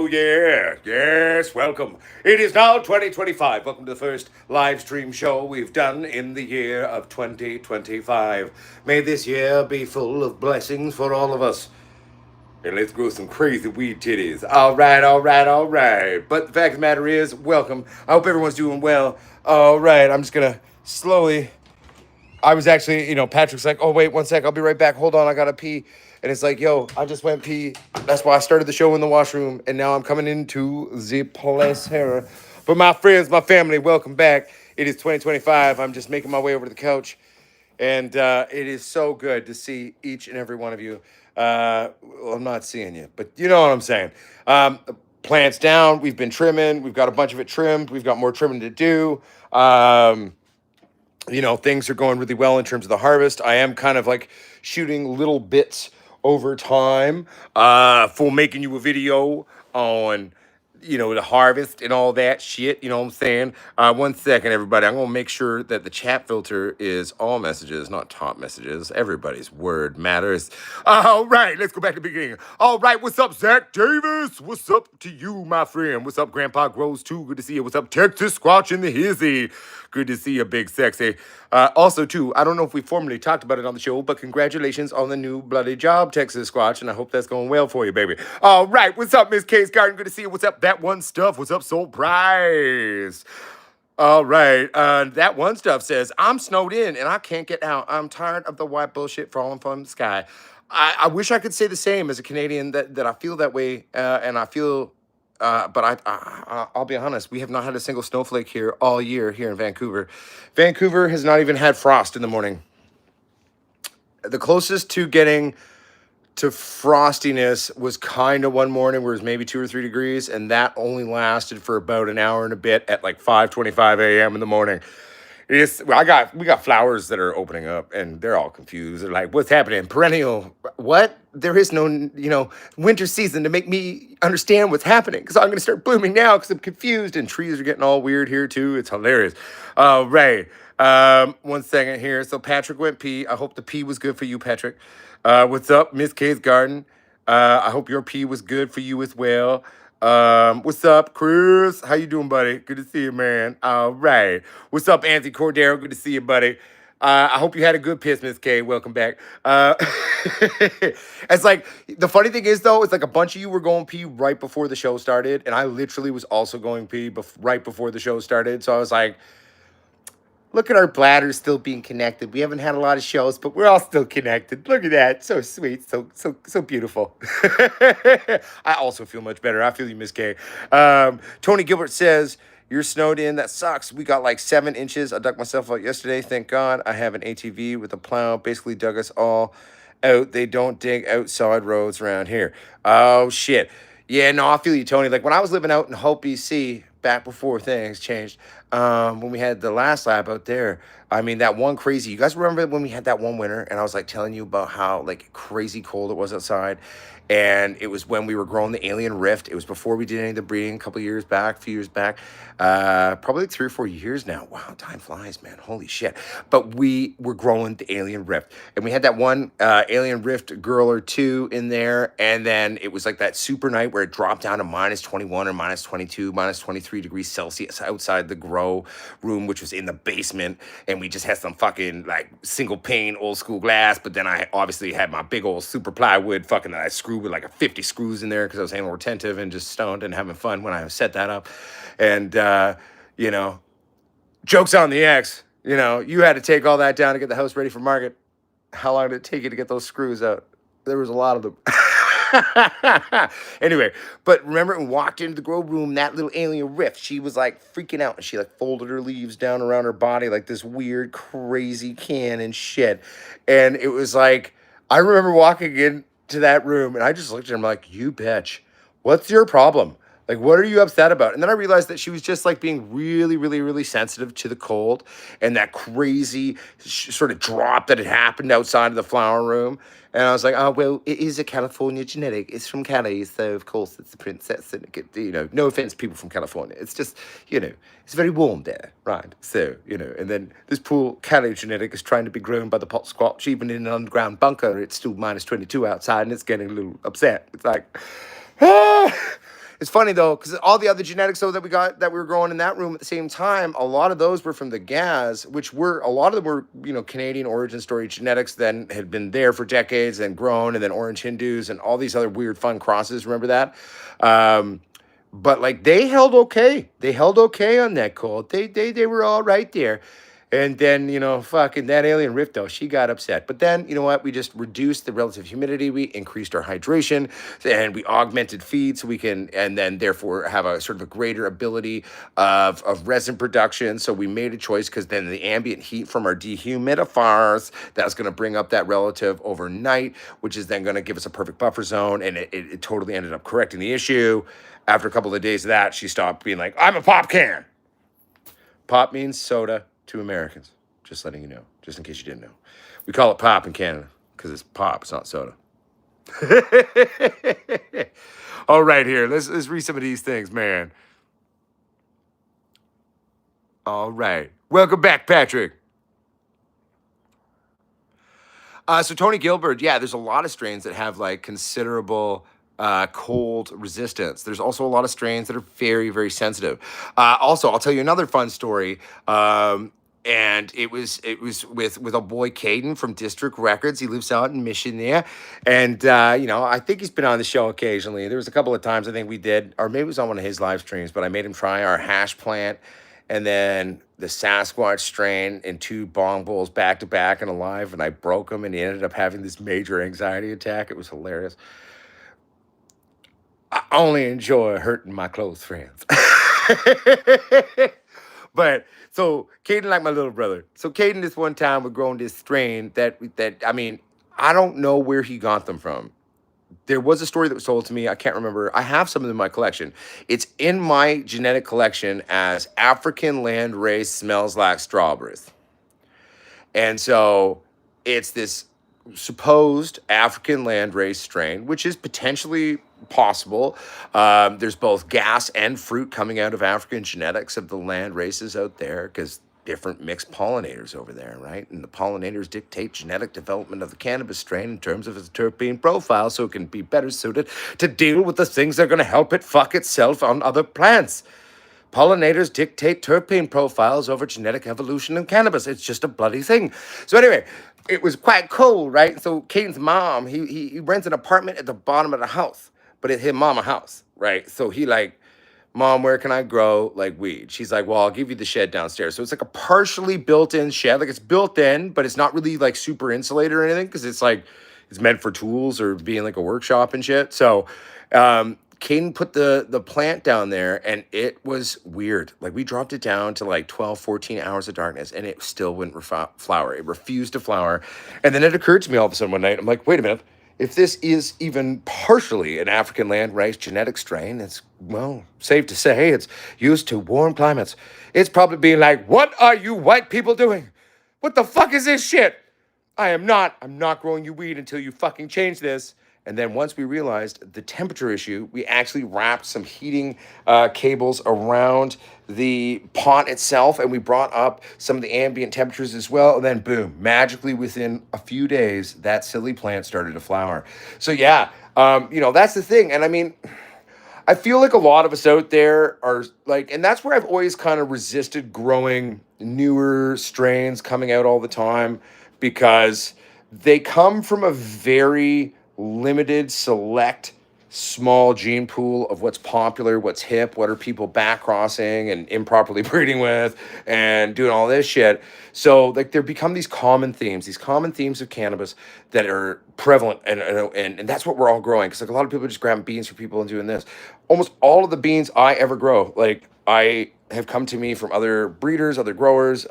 Oh, yeah, yes, welcome. It is now 2025. Welcome to the first live stream show we've done in the year of 2025. May this year be full of blessings for all of us. And let's grow some crazy weed titties. All right, all right, all right. But the fact of the matter is, welcome. I hope everyone's doing well. All right, I'm just going to slowly I was actually, Patrick's like, oh, wait, one sec. I'll be right back. Hold on. I got to pee. And it's like, yo, I just went pee. That's why I started the show in the washroom. And now I'm coming into the place here. But my friends, my family, welcome back. It is 2025. I'm just making my way over to the couch. And it is so good to see each and every one of you. Well, I'm not seeing you, but you know what I'm saying. Plants down. We've been trimming. We've got a bunch of it trimmed. We've got more trimming to do. Things are going really well in terms of the harvest. I am kind of like shooting little bits over time for making you a video on, the harvest and all that shit. You know what I'm saying? One second, everybody. I'm going to make sure that the chat filter is all messages, not top messages. Everybody's word matters. All right, let's go back to the beginning. All right, what's up, Zach Davis? What's up to you, my friend? What's up, Grandpa Grows too? Good to see you. What's up, Texas Squatch in the hizzy? Good to see you, big sexy. Also, too, I don't know if we formally talked about it on the show, but congratulations on the new bloody job, Texas Squatch, and I hope that's going well for you, baby. All right, what's up, Miss Case Garden? Good to see you. What's up, That One Stuff? What's up, Soul Price? All right, That One Stuff says, I'm snowed in and I can't get out. I'm tired of the white bullshit falling from the sky. I wish I could say the same as a Canadian that I feel that way, and I feel but I'll be honest, we have not had a single snowflake here all year here in Vancouver. Vancouver has not even had frost in the morning. The closest to getting to frostiness was kind of one morning where it was maybe 2 or 3 degrees, and that only lasted for about an hour and a bit at like 5:25 a.m. in the morning. We got flowers that are opening up and they're all confused. They're like, what's happening? Perennial, what? There is no, winter season to make me understand what's happening because I'm going to start blooming now because I'm confused and trees are getting all weird here too. It's hilarious. All right. One second here. So Patrick went pee. I hope the pee was good for you, Patrick. What's up, Miss K's Garden? I hope your pee was good for you as well. What's up, Chris? How you doing, buddy? Good to see you, man. All right. What's up, Anthony Cordero? Good to see you, buddy. I hope you had a good piss, Miss K. Welcome back. It's like the funny thing is though, it's like a bunch of you were going pee right before the show started, and I literally was also going pee right before the show started. So I was like, look at our bladders still being connected. We haven't had a lot of shows, but we're all still connected. Look at that. So sweet. So beautiful. I also feel much better. I feel you, Miss K. Tony Gilbert says, you're snowed in. That sucks. We got like 7 inches. I dug myself out yesterday. Thank God. I have an ATV with a plow. Basically dug us all out. They don't dig outside roads around here. Oh, shit. Yeah, no, I feel you, Tony. Like when I was living out in Hope, BC, back before things changed, when we had the last lab out there, I mean, that one crazy, you guys remember when we had that one winter and I was like telling you about how like crazy cold it was outside? And it was when we were growing the alien rift. It was before we did any of the breeding, a couple years back, a few years back, probably like 3 or 4 years now. Wow, time flies, man. Holy shit. But we were growing the alien rift. And we had that one alien rift girl or two in there. And then it was like that super night where it dropped down to minus 21 or minus 22, minus 23 degrees Celsius outside the grow room, which was in the basement. And we just had some fucking like single pane old school glass. But then I obviously had my big old super plywood fucking that I screwed with like a 50 screws in there because I was anal retentive and just stoned and having fun when I set that up. And, jokes on the X, you had to take all that down to get the house ready for market. How long did it take you to get those screws out? There was a lot of them. Anyway, but remember when we walked into the grow room, that little alien rift, she was like freaking out and she like folded her leaves down around her body like this weird, crazy can and shit. And it was like, I remember walking into that room and I just looked at him like, you bitch, what's your problem? Like, what are you upset about? And then I realized that she was just like being really, really, really sensitive to the cold and that crazy sort of drop that had happened outside of the flower room. And I was like, oh, well, it is a California genetic. It's from Cali, so of course it's the princess. And, no offense, people from California. It's just, it's very warm there, right? So, and then this poor Cali genetic is trying to be grown by the Potsquatch, even in an underground bunker. It's still minus 22 outside and it's getting a little upset. It's like, ah. It's funny though, because all the other genetics though that we were growing in that room at the same time, a lot of those were from the Gaz, which were a lot of them were Canadian origin story genetics. Then had been there for decades and grown, and then Orange Hindus and all these other weird fun crosses. Remember that? Um, but like they held okay. They held okay on that cold. They were all right there. And then, fucking that alien rift though, she got upset. But then, you know what? We just reduced the relative humidity. We increased our hydration and we augmented feed so we can, and then therefore have a sort of a greater ability of resin production. So we made a choice because then the ambient heat from our dehumidifiers, that's going to bring up that relative overnight, which is then going to give us a perfect buffer zone. And it totally ended up correcting the issue. After a couple of days of that, she stopped being like, I'm a pop can. Pop means soda to Americans. Just letting you know, just in case you didn't know. We call it pop in Canada because it's pop, it's not soda. All right, here, let's read some of these things, man. All right. Welcome back, Patrick. So Tony Gilbert, yeah, there's a lot of strains that have like considerable cold resistance. There's also a lot of strains that are very, very sensitive. Also, I'll tell you another fun story. And it was with a boy Caden from District Records. He lives out in Mission there, and I think he's been on the show occasionally. There was a couple of times I think we did, or maybe it was on one of his live streams. But I made him try our hash plant, and then the Sasquatch strain in 2 bong bowls back to back and alive, and I broke him, and he ended up having this major anxiety attack. It was hilarious. I only enjoy hurting my close friends. But so Caden, like my little brother. So Caden, this one time we're growing this strain that I mean, I don't know where he got them from. There was a story that was told to me. I can't remember. I have some of them in my collection. It's in my genetic collection as African land race smells like strawberries. And so it's this supposed African landrace strain, which is potentially possible. There's both gas and fruit coming out of African genetics of the land races out there because different mixed pollinators over there, right? And the pollinators dictate genetic development of the cannabis strain in terms of its terpene profile so it can be better suited to deal with the things that are going to help it fuck itself on other plants. Pollinators dictate terpene profiles over genetic evolution in cannabis. It's just a bloody thing. So anyway, it was quite cool, right? So Caden's mom, he rents an apartment at the bottom of the house, but it's his mama house, right? So he like, Mom, where can I grow like weed? She's like, well, I'll give you the shed downstairs. So it's like a partially built-in shed. Like it's built in, but it's not really like super insulated or anything because it's like, it's meant for tools or being like a workshop and shit. So Caden put the plant down there and it was weird. Like we dropped it down to like 12, 14 hours of darkness and it still wouldn't flower. It refused to flower. And then it occurred to me all of a sudden one night, I'm like, wait a minute. If this is even partially an African landrace genetic strain, it's, well, safe to say it's used to warm climates. It's probably being like, what are you white people doing? What the fuck is this shit? I'm not growing you weed until you fucking change this. And then once we realized the temperature issue, we actually wrapped some heating cables around the pot itself, and we brought up some of the ambient temperatures as well. And then boom, magically within a few days, that silly plant started to flower. So yeah, that's the thing. And I mean, I feel like a lot of us out there are like, and that's where I've always kind of resisted growing newer strains coming out all the time because they come from a very limited, select, small gene pool of what's popular, what's hip, what are people back crossing and improperly breeding with and doing all this shit. So like there become these common themes of cannabis that are prevalent and that's what we're all growing. Because like a lot of people are just grabbing beans for people and doing this. Almost all of the beans I ever grow, like I have come to me from other breeders, other growers,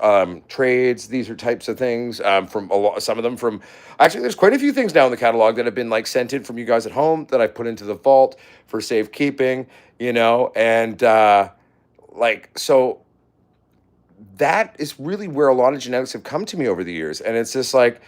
trades. These are types of things from some of them from, actually there's quite a few things now in the catalog that have been like sent in from you guys at home that I've put into the vault for safekeeping, and so that is really where a lot of genetics have come to me over the years. And it's just like,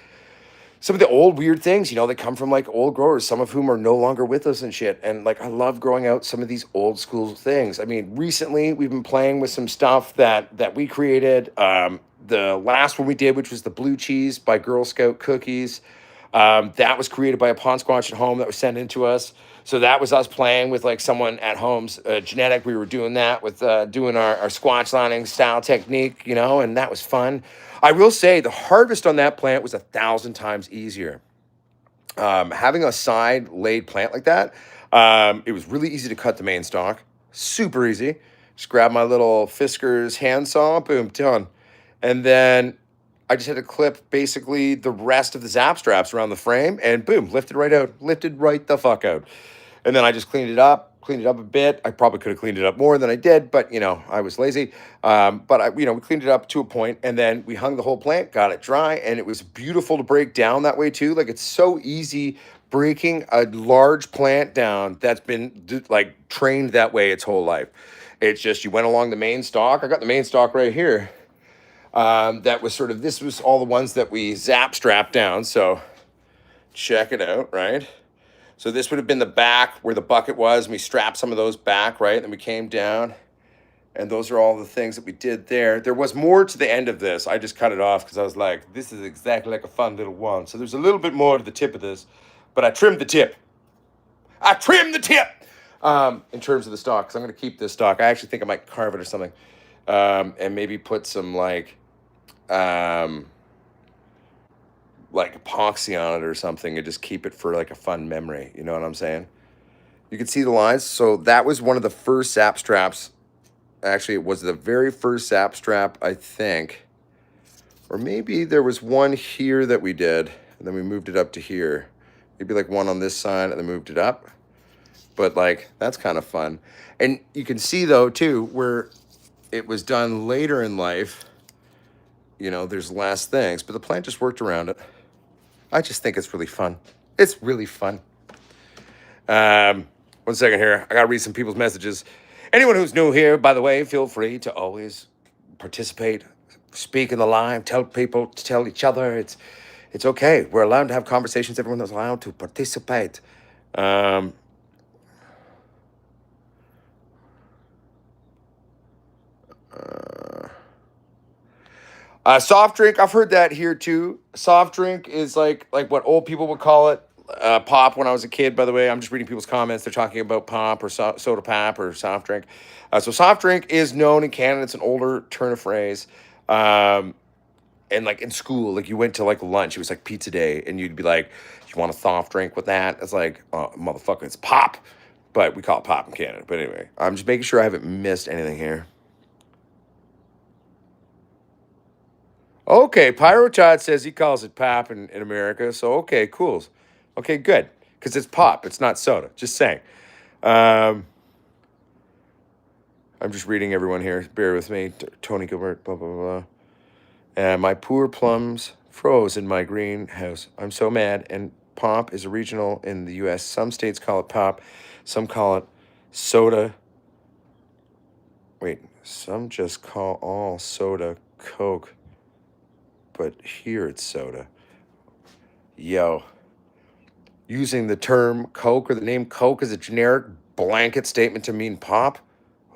some of the old weird things, they come from like old growers, some of whom are no longer with us and shit. And like, I love growing out some of these old school things. I mean, recently we've been playing with some stuff that we created. The last one we did, which was the blue cheese by Girl Scout Cookies. That was created by a Potsquatch at home that was sent in to us. So that was us playing with like someone at home's genetic. We were doing that with doing our squatch lining style technique, you know, and that was fun. I will say the harvest on that plant was 1,000 times easier. Having a side laid plant like that, it was really easy to cut the main stalk. Super easy. Just grab my little Fisker's handsaw, boom, done. And then I just had to clip basically the rest of the zap straps around the frame and boom, lifted right out, lifted right the fuck out. And then I just cleaned it up a bit. I probably could have cleaned it up more than I did, but you know, I was lazy. We cleaned it up to a point and then we hung the whole plant, got it dry, and it was beautiful to break down that way too. Like it's so easy breaking a large plant down that's been like trained that way its whole life. It's just you went along the main stalk. I got the main stalk right here. That was this was all the ones that we zap strapped down. So check it out, right? So this would have been the back where the bucket was, and we strapped some of those back, right? And then we came down, and those are all the things that we did there. There was more to the end of this. I just cut it off because I was like, this is exactly like a fun little one. So there's a little bit more to the tip of this, but I trimmed the tip. I trimmed the tip in terms of the stock, because I'm going to keep this stock. I actually think I might carve it or something, and maybe put some like epoxy on it or something and just keep it for like a fun memory. You know what I'm saying? You can see the lines. So that was one of the first zap straps. Actually, it was the very first zap strap, I think. Or maybe there was one here that we did, and then we moved it up to here. Maybe like one on this side and then moved it up. But like, that's kind of fun. And you can see though too, where it was done later in life, you know, there's less things, but the plant just worked around it. I just think it's really fun. It's really fun. 1 second here. I got to read some people's messages. Anyone who's new here, by the way, feel free to always participate, speak in the live, tell people to tell each other. It's okay. We're allowed to have conversations. Everyone is allowed to participate. Soft drink, I've heard that here too. Soft drink is like what old people would call it. Pop when I was a kid, by the way. I'm just reading people's comments. They're talking about pop or soda pop or soft drink. So soft drink is known in Canada. It's an older turn of phrase. And like in school, like you went to like lunch. It was like pizza day. And you'd be like, you want a soft drink with that? It's like, oh, motherfucker, it's pop. But we call it pop in Canada. But anyway, I'm just making sure I haven't missed anything here. Okay, Pyrotod says he calls it pop in America. So, okay, cool. Okay, good. Because it's pop. It's not soda. Just saying. I'm just reading everyone here. Bear with me. Tony Gilbert, blah, blah, blah. And my poor plums froze in my greenhouse. I'm so mad. And pop is a regional in the U.S. Some states call it pop. Some call it soda. Wait, some just call all soda Coke. But here it's soda. Yo. Using the term Coke or the name Coke as a generic blanket statement to mean pop?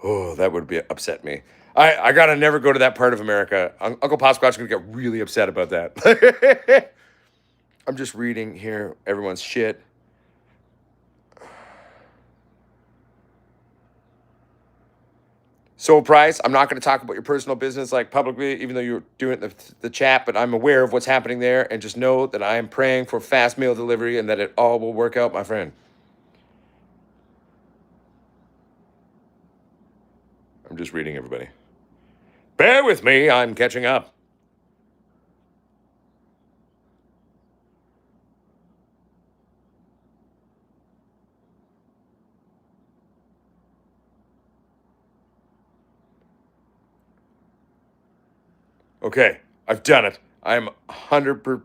Oh, that would upset me. I gotta never go to that part of America. Uncle Potsquatch gonna get really upset about that. I'm just reading here everyone's shit. So Price, I'm not going to talk about your personal business like publicly, even though you're doing it in the chat, but I'm aware of what's happening there, and just know that I am praying for fast meal delivery and that it all will work out, my friend. I'm just reading everybody. Bear with me, I'm catching up. Okay, I've done it. I'm 100%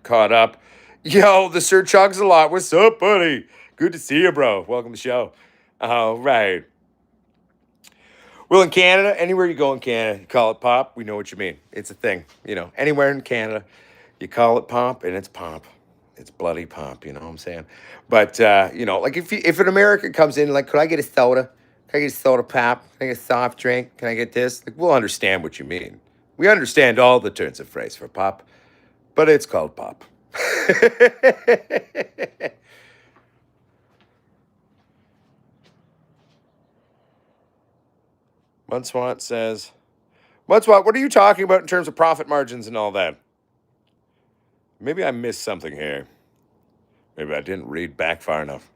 caught up. Yo, the Sir Chugs a lot. What's up, buddy? Good to see you, bro. Welcome to the show. All right. Well, in Canada, anywhere you go in Canada, you call it pop, we know what you mean. It's a thing. You know, anywhere in Canada, you call it pop, and it's pop. It's bloody pop, you know what I'm saying? But, you know, like if an American comes in, like, could I get a soda? Can I get a soda pop? Can I get a soft drink? Can I get this? Like, we'll understand what you mean. We understand all the turns of phrase for pop, but it's called pop. Mudswat says, Mudswat, what are you talking about in terms of profit margins and all that? Maybe I missed something here. Maybe I didn't read back far enough.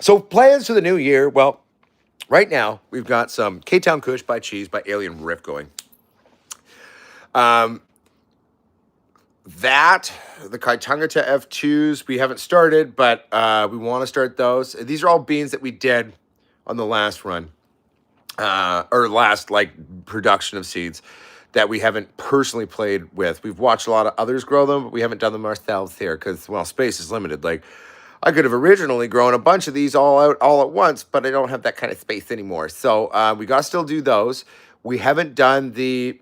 So plans for the new year. Well, right now we've got some K-Town Kush by Cheese by Alien Riff going. That, the Kaitangata F2s, we haven't started, but we want to start those. These are all beans that we did on the last run, or last like production of seeds that we haven't personally played with. We've watched a lot of others grow them, but we haven't done them ourselves here because, well, space is limited. Like, I could have originally grown a bunch of these all out all at once, but I don't have that kind of space anymore. So we got to still do those. We haven't done the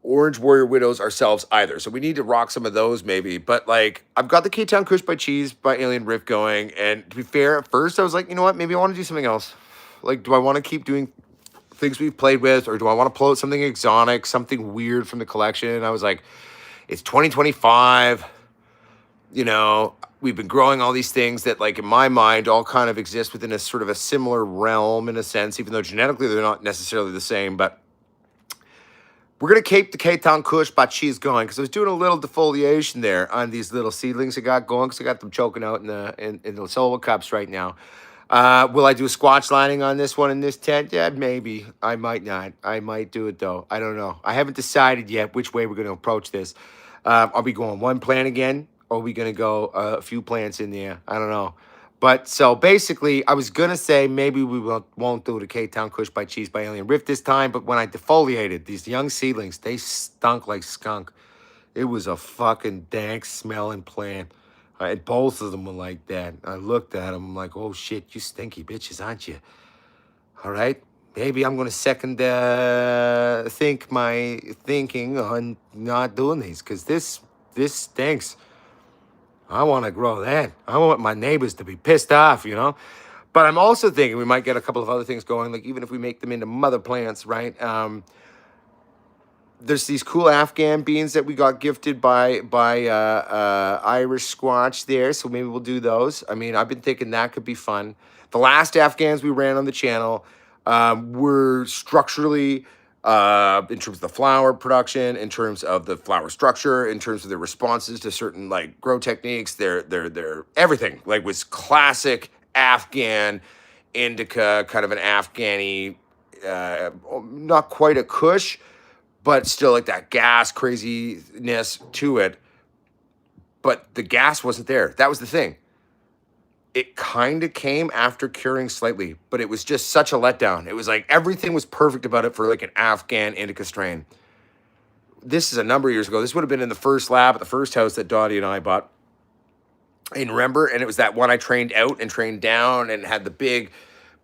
Orange Warrior Widows ourselves either. So we need to rock some of those maybe. But like, I've got the K-Town Kush by Cheese by Alien Riff going. And to be fair, at first I was like, you know what? Maybe I want to do something else. Like, do I want to keep doing things we've played with, or do I want to pull out something exotic, something weird from the collection? And I was like, it's 2025. You know, we've been growing all these things that, like, in my mind, all kind of exist within a sort of a similar realm in a sense, even though genetically they're not necessarily the same. But we're going to keep the K-Town Kush by Cheese going because I was doing a little defoliation there on these little seedlings I got going because I got them choking out in the solo cups right now. Will I do a squatch lining on this one in this tent? Yeah, maybe. I might not. I might do it, though. I don't know. I haven't decided yet which way we're going to approach this. Are we going one plant again, or are we going to go a few plants in there? I don't know. But so basically, I was going to say maybe we won't do the K-Town Kush by Cheese by Alien Rift this time, but when I defoliated these young seedlings, they stunk like skunk. It was a fucking dank smelling plant. And both of them were like that. I looked at them, I'm like, oh shit, you stinky bitches, aren't you? All right, maybe I'm going to second think my thinking on not doing these, because this stinks. I want to grow that. I want my neighbors to be pissed off, you know? But I'm also thinking we might get a couple of other things going, like even if we make them into mother plants, right? There's these cool Afghan beans that we got gifted by Irish Squatch there, so maybe we'll do those. I mean, I've been thinking that could be fun. The last Afghans we ran on the channel were structurally, in terms of the flower production, in terms of the flower structure, in terms of their responses to certain like grow techniques, their everything like was classic Afghan indica, kind of an Afghani, not quite a Kush, but still like that gas craziness to it. But the gas wasn't there. That was the thing. It kind of came after curing slightly, but it was just such a letdown. It was like everything was perfect about it for like an Afghan indica strain. This is a number of years ago. This would have been in the first lab at the first house that Dottie and I bought in Remember, and it was that one I trained out and trained down and had the big,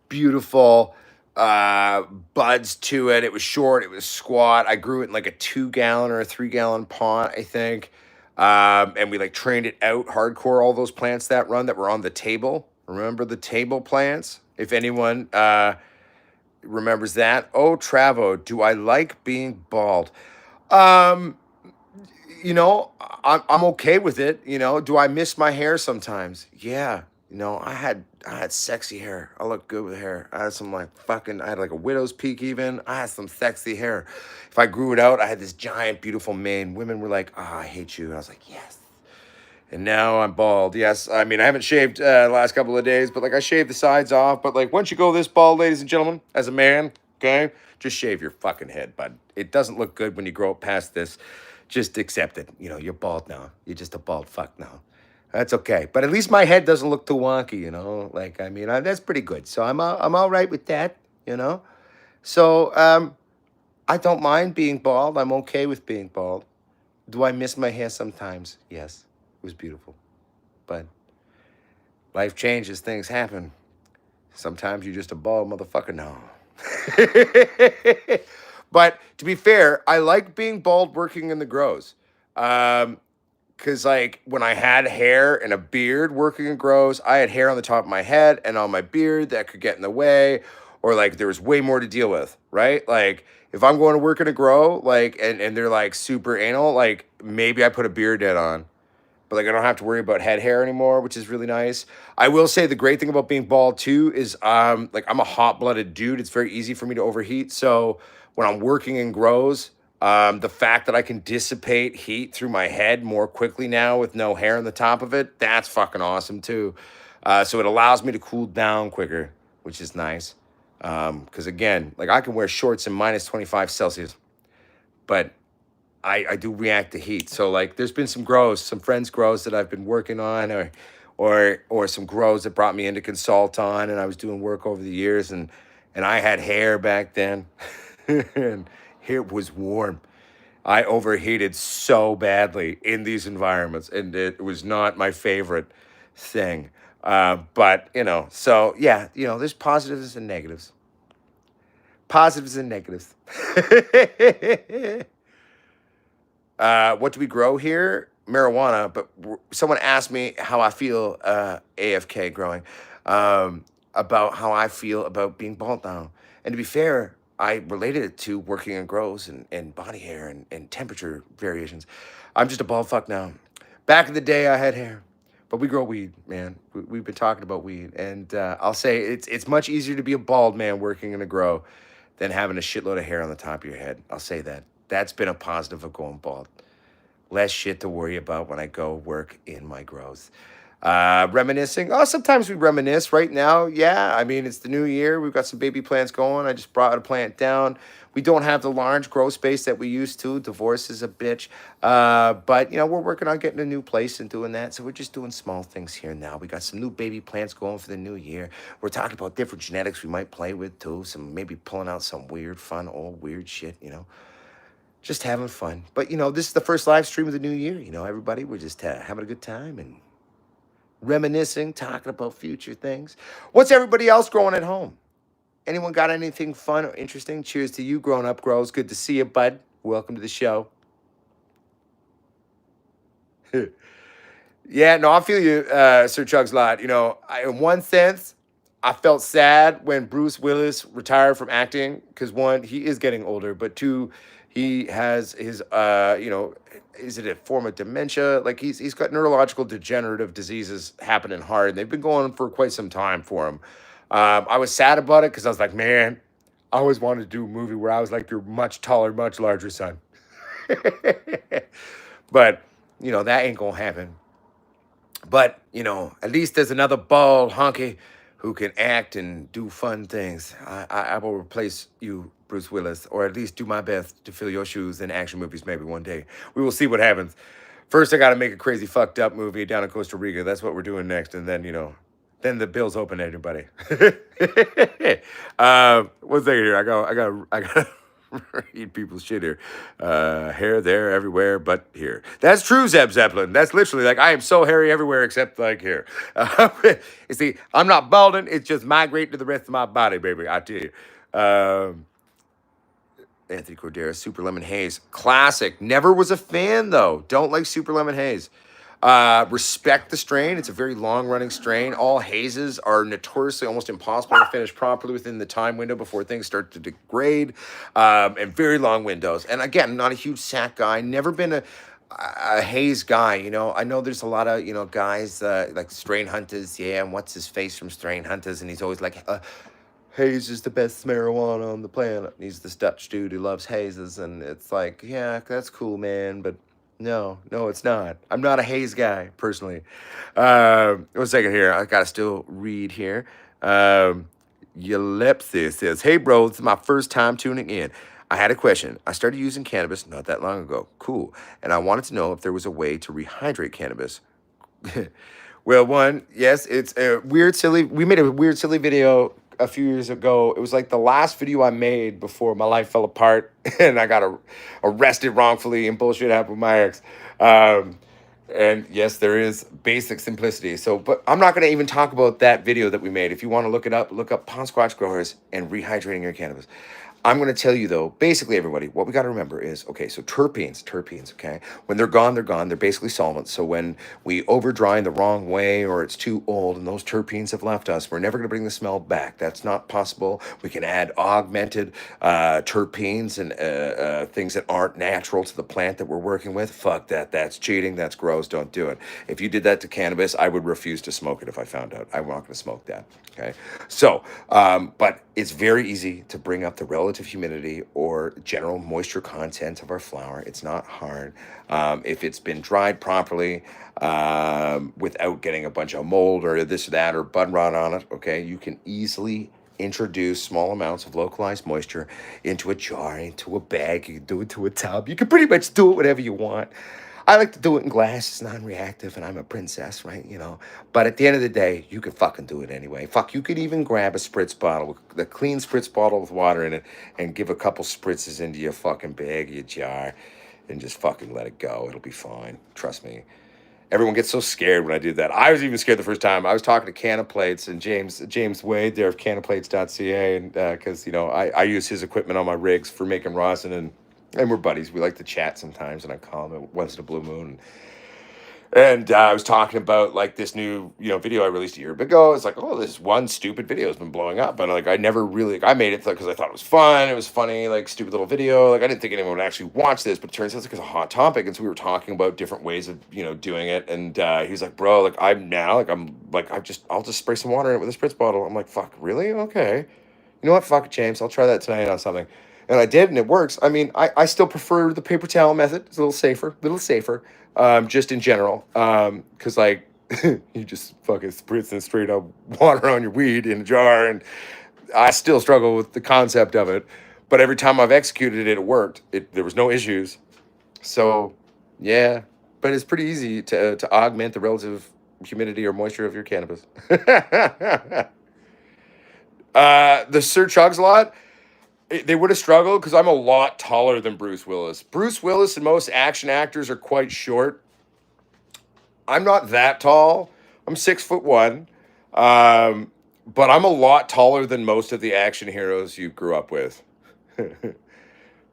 beautiful buds to it. It was short, it was squat. I grew it in like a 2-gallon or a 3-gallon pot, I think. And we like trained it out hardcore, all those plants that run that were on the table. Remember the table plants? If anyone remembers that. Oh, Travo, do I like being bald? You know, I'm okay with it. You know, do I miss my hair sometimes? Yeah. You know, I had sexy hair. I looked good with hair. I had some like I had like a widow's peak even. I had some sexy hair. If I grew it out, I had this giant, beautiful mane. Women were like, oh, I hate you. And I was like, yes. And now I'm bald. Yes. I mean, I haven't shaved the last couple of days, but like I shaved the sides off. But like once you go this bald, ladies and gentlemen, as a man, okay, just shave your fucking head, bud. It doesn't look good when you grow up past this. Just accept it. You know, you're bald now. You're just a bald fuck now. That's okay. But at least my head doesn't look too wonky, you know? Like, I mean, that's pretty good. So I'm all right with that, you know? So I don't mind being bald. I'm okay with being bald. Do I miss my hair sometimes? Yes. It was beautiful. But life changes. Things happen. Sometimes you're just a bald motherfucker now. But to be fair, I like being bald working in the grows. Because, like, when I had hair and a beard working in grows, I had hair on the top of my head and on my beard that could get in the way, or, like, there was way more to deal with, right? Like, if I'm going to work in a grow, like, and they're, like, super anal, like, maybe I put a beard net on. but like I don't have to worry about head hair anymore, which is really nice. I will say the great thing about being bald too is like I'm a hot-blooded dude. It's very easy for me to overheat. So when I'm working in grows, the fact that I can dissipate heat through my head more quickly now with no hair on the top of it, that's fucking awesome too. So it allows me to cool down quicker, which is nice. Because again, like I can wear shorts in minus 25 Celsius, but I do react to heat. So like there's been some grows, some friends grows that I've been working on or some grows that brought me in to consult on, and I was doing work over the years, and I had hair back then and it was warm. I overheated so badly in these environments, and it was not my favorite thing. But so yeah, there's positives and negatives. Positives and negatives. What do we grow here? Marijuana. But someone asked me how I feel AFK growing, about how I feel about being bald now. And to be fair, I related it to working in grows and body hair and temperature variations. I'm just a bald fuck now. Back in the day, I had hair. But we grow weed, man. We've been talking about weed. And I'll say it's much easier to be a bald man working in a grow than having a shitload of hair on the top of your head. I'll say that. That's been a positive of going bald. Less shit to worry about when I go work in my grows. Reminiscing. Oh, sometimes we reminisce. Right now, yeah. I mean, it's the new year. We've got some baby plants going. I just brought a plant down. We don't have the large grow space that we used to. Divorce is a bitch. But, we're working on getting a new place and doing that. So we're just doing small things here now. We got some new baby plants going for the new year. We're talking about different genetics we might play with, too. Some maybe pulling out some weird, fun, old weird shit, Just having fun. But, this is the first live stream of the new year. Everybody, we're just having a good time and reminiscing, talking about future things. What's everybody else growing at home? Anyone got anything fun or interesting? Cheers to you, Grown Up Grows. Good to see you, bud. Welcome to the show. Yeah, no, I feel you, Sir Chugs Lot. In one sense, I felt sad when Bruce Willis retired from acting because one, he is getting older, but two, he has his, is it a form of dementia? Like he's got neurological degenerative diseases happening hard, and they've been going on for quite some time for him. I was sad about it because I was like, man, I always wanted to do a movie where I was like your much taller, much larger son. But, that ain't gonna happen. But, at least there's another bald honky who can act and do fun things. I will replace you, Bruce Willis, or at least do my best to fill your shoes in action movies maybe one day. We will see what happens. First, I got to make a crazy fucked up movie down in Costa Rica. That's what we're doing next. And then, then the bill's open to anybody. One second here. I got read people's shit here. Hair there, everywhere, but here. That's true, Zeb Zeppelin. That's literally like, I am so hairy everywhere except like here. You see, I'm not balding. It's just migrating to the rest of my body, baby. I tell you. Anthony Cordera, Super Lemon Haze. Classic. Never was a fan, though. Don't like Super Lemon Haze. Respect the strain. It's a very long-running strain. All hazes are notoriously almost impossible to finish properly within the time window before things start to degrade, and very long windows. And again, not a huge sack guy. Never been a haze guy. I know there's a lot of guys like strain hunters. Yeah, and what's his face from strain hunters, and he's always like, haze is the best marijuana on the planet. He's this Dutch dude who loves hazes, and it's like, yeah, that's cool, man, but no, it's not. I'm not a haze guy, personally. One second here. I got to still read here. Eulepsis says, hey, bro, this is my first time tuning in. I had a question. I started using cannabis not that long ago. Cool. And I wanted to know if there was a way to rehydrate cannabis. Well, one, yes, it's a weird, silly. We made a weird, silly video a few years ago. It was like the last video I made before my life fell apart and I got arrested wrongfully and bullshit happened with my ex. And yes, there is basic simplicity. So, but I'm not going to even talk about that video that we made. If you want to look it up, look up Potsquatch Growers and Rehydrating Your Cannabis. I'm going to tell you though, basically everybody, what we got to remember is, okay, so terpenes, okay, when they're gone, they're gone. They're basically solvents. So when we over dry the wrong way or it's too old and those terpenes have left us, we're never going to bring the smell back. That's not possible. We can add augmented terpenes and things that aren't natural to the plant that we're working with. Fuck that. That's cheating. That's gross. Don't do it. If you did that to cannabis, I would refuse to smoke it if I found out. I'm not going to smoke that. Okay. So, but it's very easy to bring up the relative humidity or general moisture content of our flower. It's not hard. If it's been dried properly, without getting a bunch of mold or this or that or bud rot on it, okay, you can easily introduce small amounts of localized moisture into a jar, into a bag. You can do it to a tub. You can pretty much do it whatever you want. I like to do it in glass. It's non-reactive, and I'm a princess, right? You know. But at the end of the day, you can fucking do it anyway. Fuck, you could even grab a spritz bottle, the clean spritz bottle with water in it, and give a couple spritzes into your fucking bag, your jar, and just fucking let it go. It'll be fine. Trust me. Everyone gets so scared when I do that. I was even scared the first time. I was talking to Canoplates and James Wade there of canoplates.ca, and because I use his equipment on my rigs for making rosin, and we're buddies. We like to chat sometimes, and I call him once in a blue moon. And I was talking about like this new, video I released a year ago. It's like, oh, this one stupid video has been blowing up, and like I never really, I made it because I thought it was fun. It was funny, like stupid little video. Like I didn't think anyone would actually watch this, but it turns out it's like a hot topic, and so we were talking about different ways of doing it. And he was like, bro, like I'll just spray some water in it with a spritz bottle. I'm like, fuck, really? Okay, you know what? Fuck it, James. I'll try that tonight on something. And I did, and it works. I mean, I still prefer the paper towel method. It's a little safer, just in general. Because, like, you just fucking spritzing straight up water on your weed in a jar. And I still struggle with the concept of it. But every time I've executed it, it worked. There was no issues. So, yeah. But it's pretty easy to augment the relative humidity or moisture of your cannabis. The Sir Chugs lot, they would have struggled because I'm a lot taller than Bruce Willis. Bruce Willis and most action actors are quite short. I'm not that tall. I'm 6'1", but I'm a lot taller than most of the action heroes you grew up with.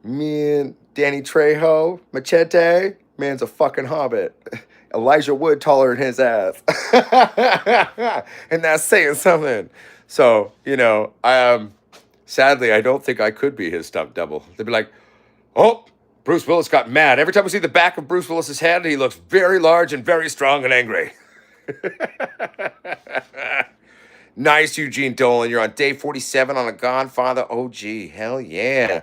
Me and Danny Trejo, Machete, man's a fucking hobbit. Elijah Wood taller than his ass, and that's saying something. So sadly, I don't think I could be his stunt double. They'd be like, oh, Bruce Willis got mad. Every time we see the back of Bruce Willis's head, he looks very large and very strong and angry. Nice, Eugene Dolan. You're on day 47 on a Godfather OG. Hell yeah.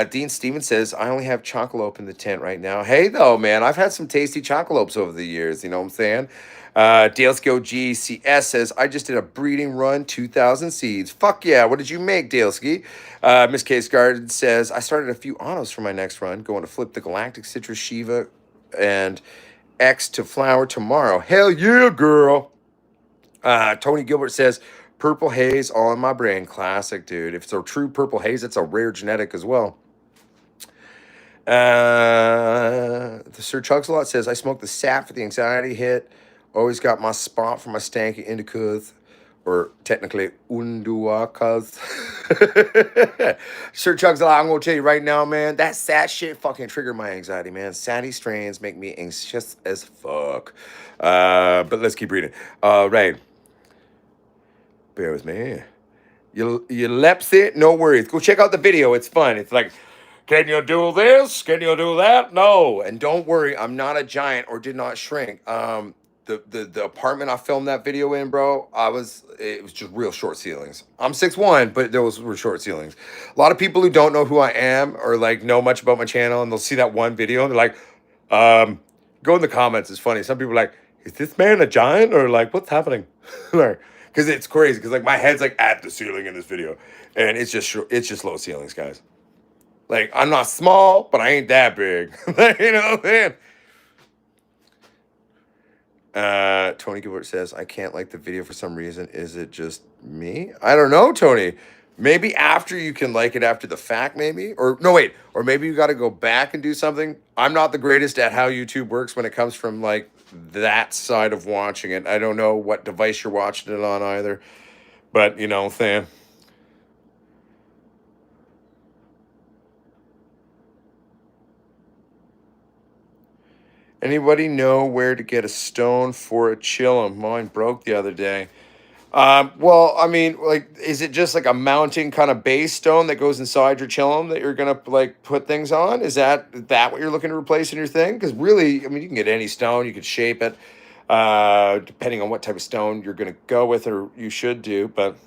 Dean Stevens says, I only have Chocolate in the tent right now. Hey, though, man, I've had some tasty chocolopes over the years. You know what I'm saying? Daleski OGCS says, I just did a breeding run, 2,000 seeds. Fuck yeah. What did you make, Daleski? Miss Case Garden says, I started a few autos for my next run, going to flip the Galactic Citrus Shiva and X to flower tomorrow. Hell yeah, girl. Tony Gilbert says, Purple Haze all in my brain. Classic, dude. If it's a true Purple Haze, it's a rare genetic as well. The Sir Chugs-a-Lot says, I smoked the sap for the anxiety hit. Always got my spot for my stanky indicas, or technically unduakas. Sir Chugs-a-Lot, I'm going to tell you right now, man, that sat shit fucking triggered my anxiety, man. Satty strains make me anxious as fuck. But let's keep reading. Right. Bear with me. You lepsy? No worries. Go check out the video. It's fun. It's like, can you do this? Can you do that? No. And don't worry, I'm not a giant or did not shrink. The apartment I filmed that video in, bro, it was just real short ceilings. I'm 6'1", but those were short ceilings. A lot of people who don't know who I am or like know much about my channel, and they'll see that one video and they're like, go in the comments. It's funny. Some people are like, is this man a giant or like what's happening? Like, because it's crazy. Because like my head's like at the ceiling in this video, and it's just low ceilings, guys. Like I'm not small, but I ain't that big. You know what I'm saying? Tony Gilbert says, I can't like the video for some reason. Is it just me? I don't know, Tony. Maybe after you can like it after the fact, maybe. Or no, wait. Or maybe you got to go back and do something. I'm not the greatest at how YouTube works when it comes from like that side of watching it. I don't know what device you're watching it on either. But, you know what I'm saying? Anybody know where to get a stone for a chillum? Mine broke the other day. Well, I mean, like, is it just like a mounting kind of base stone that goes inside your chillum that you're gonna like put things on? Is that what you're looking to replace in your thing? Because really, I mean, you can get any stone, you could shape it, depending on what type of stone you're gonna go with or you should do. But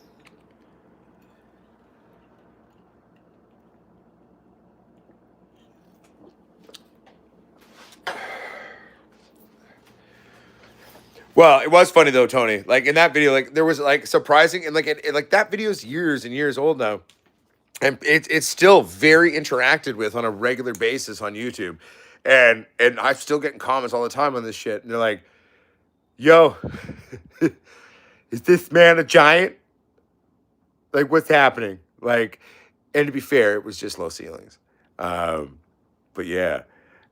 well, it was funny though, Tony. Like in that video, like there was like surprising and like that video is years and years old now. And it's still very interacted with on a regular basis on YouTube, and I'm still getting comments all the time on this shit, and they're like, "Yo, is this man a giant? Like, what's happening?" Like, and to be fair, it was just low ceilings, um, but yeah.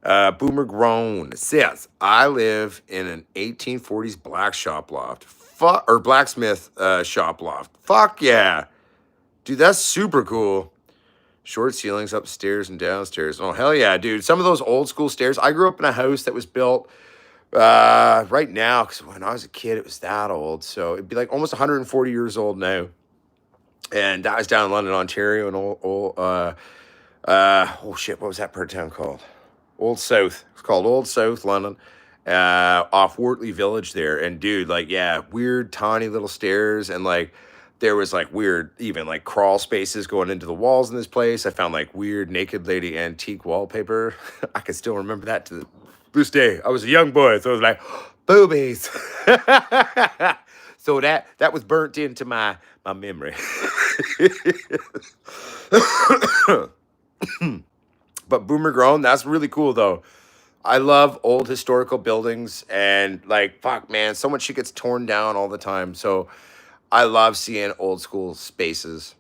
Boomer Grown says, "I live in an 1840s black shop loft, or blacksmith shop loft. Fuck yeah, dude, that's super cool." Short ceilings upstairs and downstairs. Oh, hell yeah, dude. Some of those old school stairs. I grew up in a house that was built right now, because when I was a kid, it was that old. So it'd be like almost 140 years old now. And that was down in London, Ontario, and oh shit, what was that part of town called? Old South. It's called Old South London, off Wortley Village there. And dude, like, yeah, weird, tiny little stairs, and like there was like weird, even like crawl spaces going into the walls in this place. I found like weird naked lady antique wallpaper. I can still remember that to this day. I was a young boy, so I was like, boobies. So that was burnt into my memory. But Boomer Grown, that's really cool though. I love old historical buildings, and like fuck man, so much shit gets torn down all the time. So I love seeing old school spaces.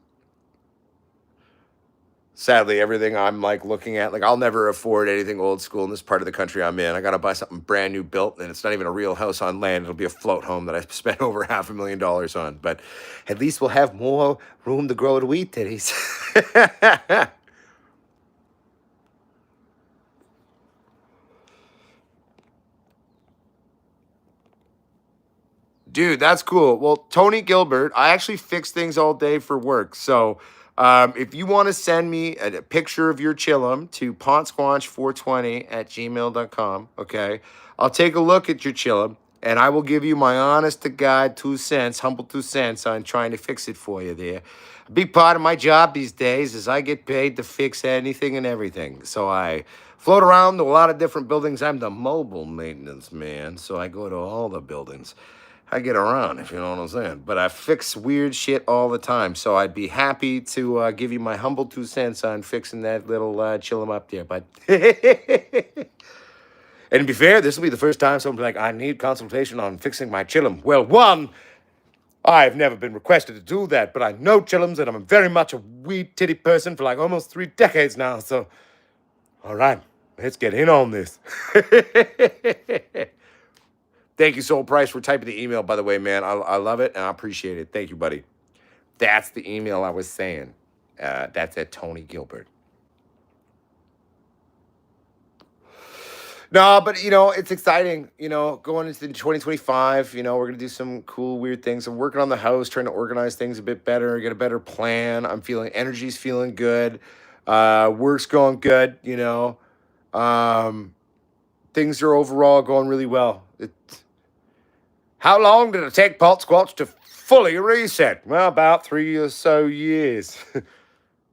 Sadly, everything I'm like looking at, like I'll never afford anything old school in this part of the country I'm in. I gotta buy something brand new built, and it's not even a real house on land. It'll be a float home that I spent over $500,000 on. But at least we'll have more room to grow the wheat titties. Dude, that's cool. Well, Tony Gilbert, I actually fix things all day for work. So if you want to send me a picture of your chillum to potsquatch420@gmail.com, okay, I'll take a look at your chillum and I will give you my honest to God 2 cents, humble 2 cents on trying to fix it for you there. A big part of my job these days is I get paid to fix anything and everything. So I float around to a lot of different buildings. I'm the mobile maintenance man, so I go to all the buildings. I get around, if you know what I'm saying. But I fix weird shit all the time. So I'd be happy to give you my humble 2 cents on fixing that little chillum up there. But and to be fair, this will be the first time someone's like, I need consultation on fixing my chillum. Well, one, I've never been requested to do that, but I know chillums and I'm very much a wee titty person for like almost 3 decades now. So, all right, let's get in on this. Thank you, Soul Price, for typing the email, by the way, man. I love it, and I appreciate it. Thank you, buddy. That's the email I was saying. That's at Tony Gilbert. No, but, it's exciting, going into 2025, we're going to do some cool, weird things. I'm working on the house, trying to organize things a bit better, get a better plan. I'm feeling, energy's feeling good. Work's going good, things are overall going really well. How long did it take Potsquatch to fully reset? Well, about 3 or so years.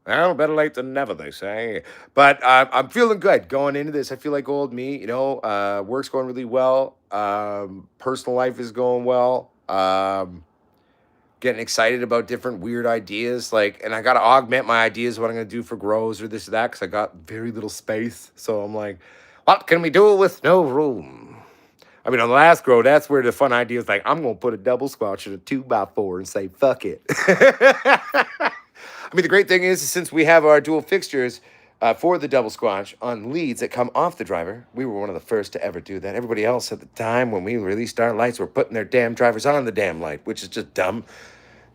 Well, better late than never, they say. But I'm feeling good going into this. I feel like old me, work's going really well. Personal life is going well. Getting excited about different weird ideas. And I got to augment my ideas, what I'm going to do for grows or this or that, because I got very little space. So I'm like, what can we do with no room? I mean, on the last grow, that's where the fun idea is like, I'm going to put a double squatch in a 2x4 and say, fuck it. I mean, the great thing is, since we have our dual fixtures for the double squatch on leads that come off the driver, we were one of the first to ever do that. Everybody else at the time when we released our lights were putting their damn drivers on the damn light, which is just dumb.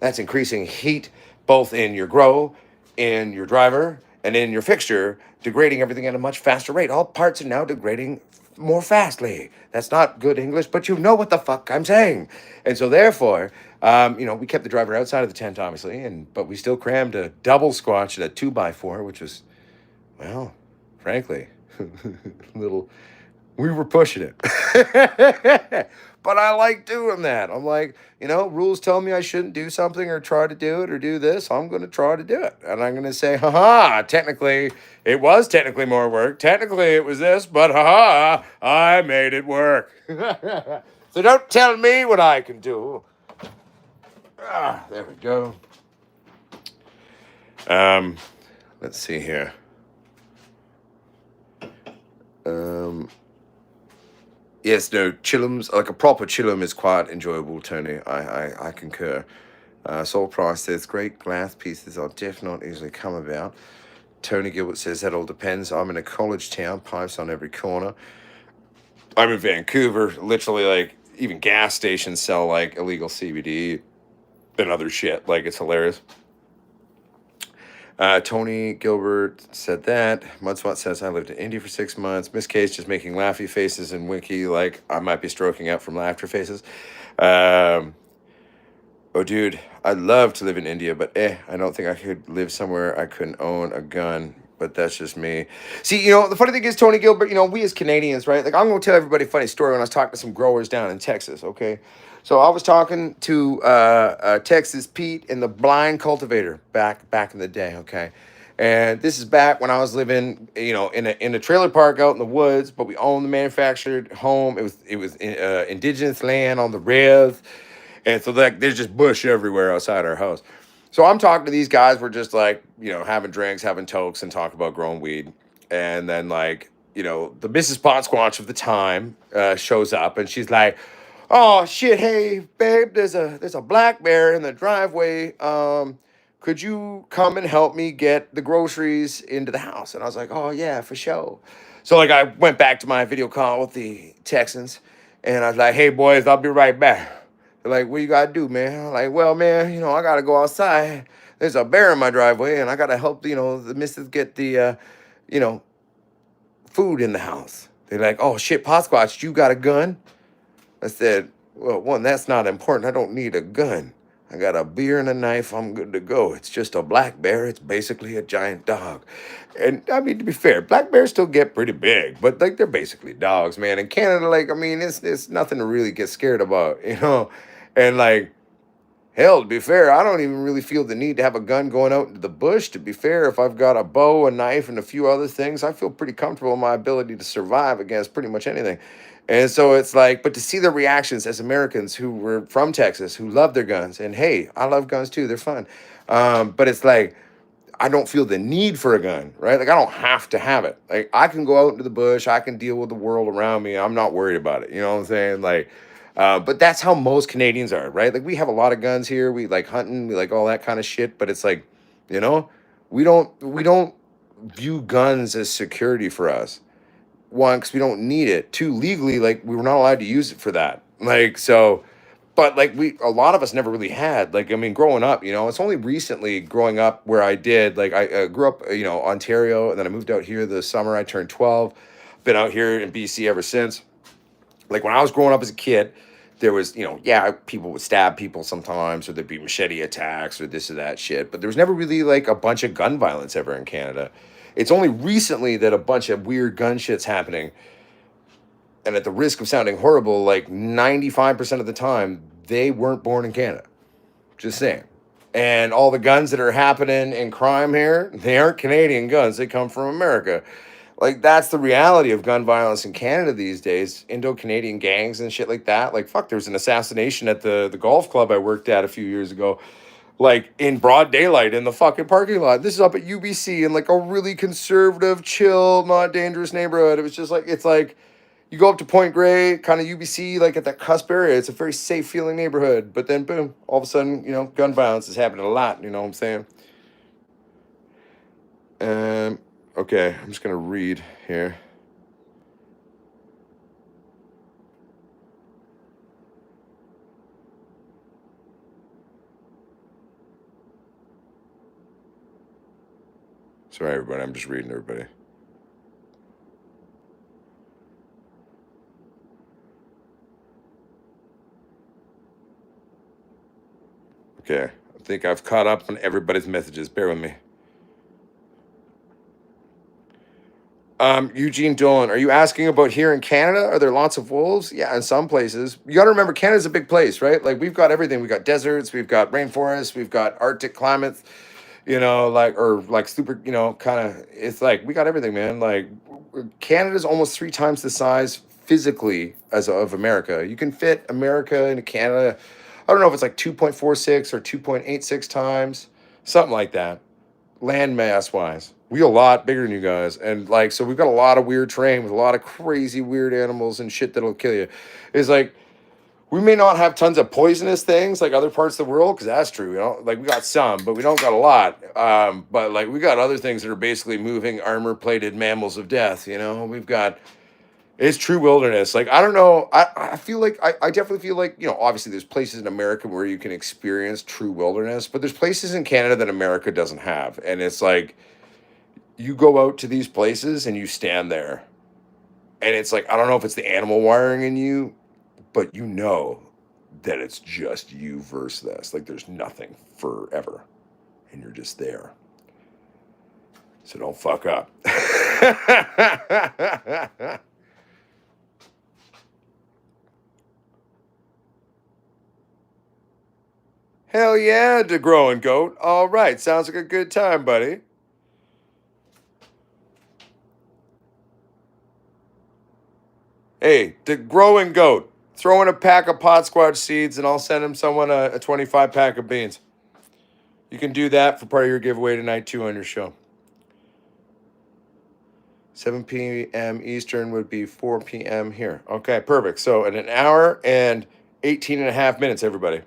That's increasing heat both in your grow, in your driver, and in your fixture, degrading everything at a much faster rate. All parts are now degrading more fastly. That's not good English, but you know what the fuck I'm saying. And so therefore, we kept the driver outside of the tent, obviously, but we still crammed a double squatch at a 2x4, which was, well, frankly, little, we were pushing it. But I like doing that. I'm like, rules tell me I shouldn't do something or try to do it or do this. I'm going to try to do it. And I'm going to say, haha, technically, it was technically more work. Technically, it was this, but haha, I made it work. So don't tell me what I can do. There we go. Let's see here. Yes, no, chillums, like a proper chillum is quite enjoyable, Tony. I concur. Saul Price says, great glass pieces are definitely not easily come about. Tony Gilbert says, that all depends. I'm in a college town, pipes on every corner. I'm in Vancouver, literally, like, even gas stations sell, like, illegal CBD and other shit. Like, it's hilarious. Tony Gilbert said that. Mudswat says, I lived in India for 6 months. Miss Case just making laughy faces in Wiki, like I might be stroking out from laughter faces. Oh, dude, I'd love to live in India, but I don't think I could live somewhere I couldn't own a gun. But that's just me. See, the funny thing is, Tony Gilbert, we as Canadians, right? Like, I'm going to tell everybody a funny story when I was talking to some growers down in Texas, okay? So I was talking to Texas Pete and the blind cultivator back in the day, okay? And this is back when I was living, in a trailer park out in the woods, but we owned the manufactured home. It was indigenous land on the res, and so like there's just bush everywhere outside our house. So I'm talking to these guys. We're just like, having drinks, having tokes, and talk about growing weed. And then like, the Mrs. Potsquatch of the time shows up, and she's like, "Oh shit, hey babe, there's a black bear in the driveway. Could you come and help me get the groceries into the house?" And I was like, "Oh yeah, for sure." So like I went back to my video call with the Texans, and I was like, "Hey boys, I'll be right back." They're like, "What you gotta do, man?" I'm like, "Well, man, I gotta go outside. There's a bear in my driveway, and I gotta help, the missus get the, you know, food in the house." They're like, "Oh shit, Potsquatch, you got a gun?" I said, "Well, one, that's not important. I don't need a gun. I got a beer and a knife. I'm good to go. It's just a black bear. It's basically a giant dog." And I mean, to be fair, black bears still get pretty big, but like they're basically dogs, man. In Canada, like, I mean, it's nothing to really get scared about. And like, hell, to be fair, I don't even really feel the need to have a gun going out into the bush. To be fair, if I've got a bow, a knife, and a few other things, I feel pretty comfortable in my ability to survive against pretty much anything. And so it's like, but to see the reactions as Americans who were from Texas, who love their guns, and hey, I love guns too, they're fun. But it's like, I don't feel the need for a gun, right? Like, I don't have to have it. Like, I can go out into the bush, I can deal with the world around me. I'm not worried about it. You know what I'm saying? Like, but that's how most Canadians are, right? Like, we have a lot of guns here. We like hunting, we like all that kind of shit. But it's like, you know, we don't view guns as security for us. One, because we don't need it. Two, legally, like we were not allowed to use it for that. Like so, but like a lot of us never really had. Like I mean, growing up, it's only recently growing up where I did. Like I grew up, Ontario, and then I moved out here the summer I turned 12. Been out here in BC ever since. Like when I was growing up as a kid, there was, yeah, people would stab people sometimes, or there'd be machete attacks or this or that shit. But there was never really like a bunch of gun violence ever in Canada. It's only recently that a bunch of weird gun shit's happening. And at the risk of sounding horrible, like 95% of the time, they weren't born in Canada. Just saying. And all the guns that are happening in crime here, they aren't Canadian guns. They come from America. Like, that's the reality of gun violence in Canada these days. Indo-Canadian gangs and shit like that. Like, fuck, there was an assassination at the golf club I worked at a few years ago. Like, in broad daylight in the fucking parking lot. This is up at UBC in, like, a really conservative, chill, not dangerous neighborhood. It was just like, it's like, you go up to Point Grey, kind of UBC, like at that cusp area. It's a very safe feeling neighborhood. But then, boom, all of a sudden, gun violence is happening a lot. You know what I'm saying? Okay, I'm just going to read here. Sorry, everybody. I'm just reading everybody. Okay, I think I've caught up on everybody's messages. Bear with me. Eugene Dolan, are you asking about here in Canada? Are there lots of wolves? Yeah, in some places. You got to remember, Canada's a big place, right? Like we've got everything. We've got deserts, we've got rainforests, we've got Arctic climates. Like super, kind of. It's like we got everything, man. Like Canada's almost 3 times the size physically of America. You can fit America into Canada. I don't know if it's like 2.46 or 2.86 times, something like that land mass wise. We a lot bigger than you guys. And like, so we've got a lot of weird terrain with a lot of crazy weird animals and shit that'll kill you. It's like, we may not have tons of poisonous things like other parts of the world, because that's true. Like we got some, but we don't got a lot. But like we got other things that are basically moving armor-plated mammals of death. We've got it's true wilderness. Like I don't know. I feel like I definitely feel like obviously there's places in America where you can experience true wilderness, but there's places in Canada that America doesn't have, and it's like you go out to these places and you stand there, and it's like I don't know if it's the animal wiring in you, but that it's just you versus this. Like there's nothing forever, and you're just there. So don't fuck up. Hell yeah, to growing goat. All right, sounds like a good time, buddy. Hey, to growing goat, throw in a pack of Potsquatch seeds and I'll send him someone a 25 pack of beans. You can do that for part of your giveaway tonight too on your show. 7 p.m. Eastern would be 4 p.m. here. Okay, perfect. So in an hour and 18 and a half minutes, everybody.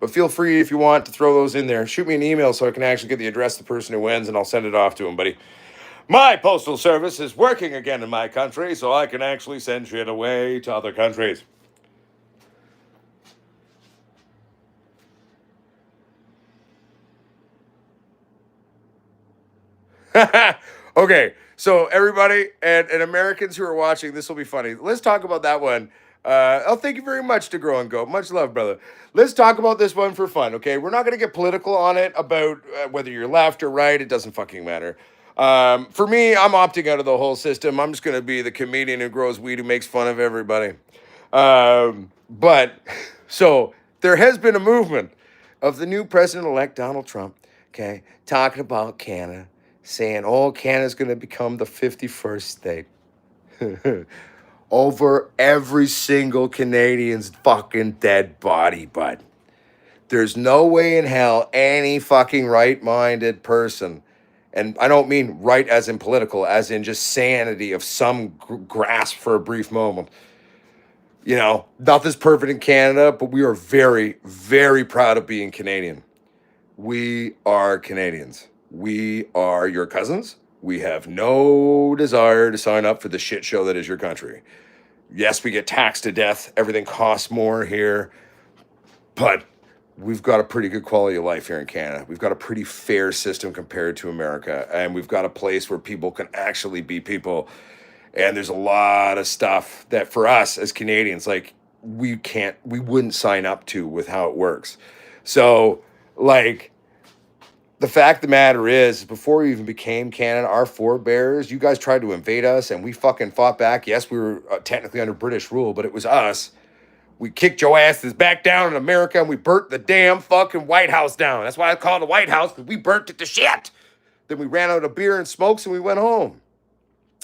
But feel free, if you want, to throw those in there. Shoot me an email so I can actually get the address of the person who wins, and I'll send it off to him, buddy. My postal service is working again in my country, so I can actually send shit away to other countries. Okay, so everybody and Americans who are watching, this will be funny. Let's talk about that one. Thank you very much to Grow and Go. Much love, brother. Let's talk about this one for fun, okay? We're not going to get political on it about whether you're left or right. It doesn't fucking matter. For me, I'm opting out of the whole system. I'm just going to be the comedian who grows weed who makes fun of everybody. But so there has been a movement of the new president-elect Donald Trump, okay, talking about Canada, saying, oh, Canada's going to become the 51st state. Over every single Canadian's fucking dead body, bud. There's no way in hell any fucking right-minded person, and I don't mean right as in political, as in just sanity of some grasp for a brief moment. Nothing's perfect in Canada, but we are very, very proud of being Canadian. We are Canadians. We are your cousins. We have no desire to sign up for the shit show that is your country. Yes, we get taxed to death. Everything costs more here. But we've got a pretty good quality of life here in Canada. We've got a pretty fair system compared to America. And we've got a place where people can actually be people. And there's a lot of stuff that for us as Canadians, like we wouldn't sign up to with how it works. So, like, the fact of the matter is, before we even became Canada, our forebears, you guys tried to invade us and we fucking fought back. Yes, we were technically under British rule, but it was us. We kicked your asses back down in America and we burnt the damn fucking White House down. That's why I call it the White House, because we burnt it to shit. Then we ran out of beer and smokes and we went home.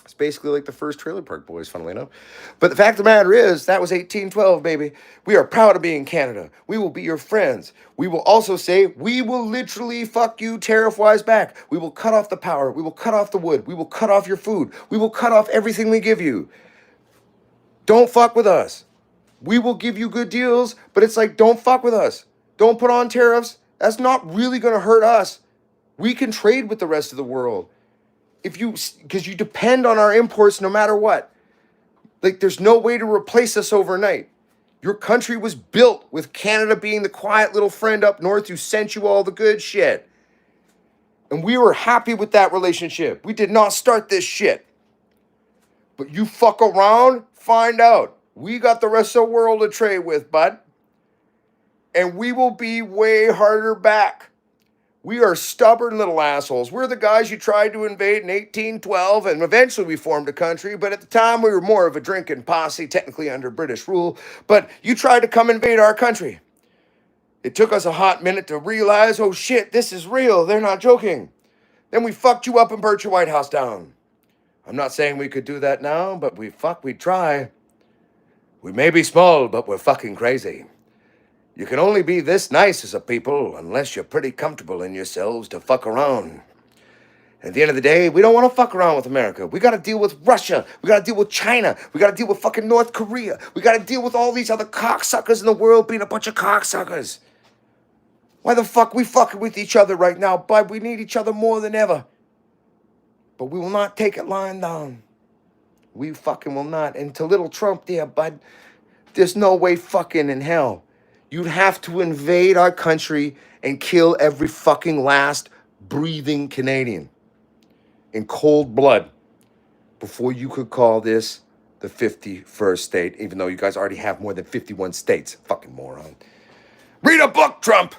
It's basically like the first Trailer Park Boys, funnily enough. But the fact of the matter is, that was 1812, baby. We are proud of being Canada. We will be your friends. We will also say, we will literally fuck you tariff-wise back. We will cut off the power. We will cut off the wood. We will cut off your food. We will cut off everything we give you. Don't fuck with us. We will give you good deals, but it's like, don't fuck with us. Don't put on tariffs. That's not really going to hurt us. We can trade with the rest of the world. Because you depend on our imports no matter what. Like, there's no way to replace us overnight. Your country was built with Canada being the quiet little friend up north who sent you all the good shit. And we were happy with that relationship. We did not start this shit. But you fuck around, find out. We got the rest of the world to trade with, bud. And we will be way harder back. We are stubborn little assholes. We're the guys you tried to invade in 1812, and eventually we formed a country. But at the time, we were more of a drinking posse, technically under British rule. But you tried to come invade our country. It took us a hot minute to realize, oh shit, this is real. They're not joking. Then we fucked you up and burnt your White House down. I'm not saying we could do that now, but we'd try. We may be small, but we're fucking crazy. You can only be this nice as a people unless you're pretty comfortable in yourselves to fuck around. At the end of the day, we don't want to fuck around with America. We got to deal with Russia. We got to deal with China. We got to deal with fucking North Korea. We got to deal with all these other cocksuckers in the world being a bunch of cocksuckers. Why the fuck we fucking with each other right now, bud? We need each other more than ever. But we will not take it lying down. We fucking will not. And to little Trump there, bud, there's no way fucking in hell. You'd have to invade our country and kill every fucking last breathing Canadian in cold blood before you could call this the 51st state, even though you guys already have more than 51 states. Fucking moron. Read a book, Trump!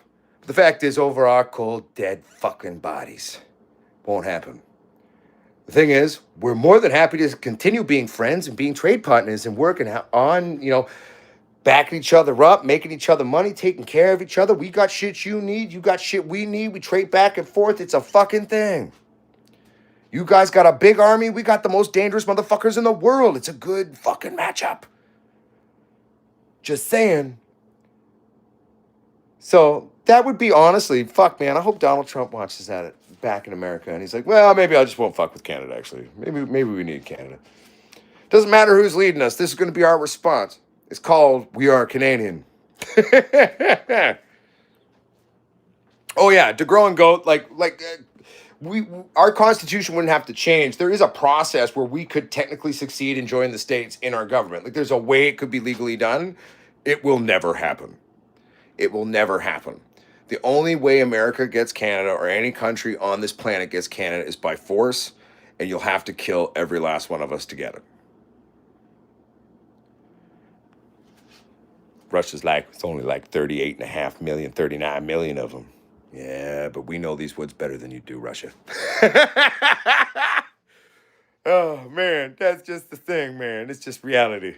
The fact is, over our cold, dead fucking bodies. Won't happen. The thing is, we're more than happy to continue being friends and being trade partners and working on, backing each other up, making each other money, taking care of each other. We got shit you need. You got shit we need. We trade back and forth. It's a fucking thing. You guys got a big army. We got the most dangerous motherfuckers in the world. It's a good fucking matchup. Just saying. So that would be honestly, fuck, man. I hope Donald Trump watches that back in America. And he's like, well, maybe I just won't fuck with Canada, actually. Maybe we need Canada. Doesn't matter who's leading us. This is going to be our response. It's called We Are Canadian. Oh yeah, to grow and goat, our constitution wouldn't have to change. There is a process where we could technically succeed in joining the states in our government. Like there's a way it could be legally done. It will never happen. It will never happen. The only way America gets Canada or any country on this planet gets Canada is by force, and you'll have to kill every last one of us to get it. Russia's like, it's only like 38.5 million, 39 million of them. Yeah, but we know these woods better than you do, Russia. Oh, man, that's just the thing, man. It's just reality.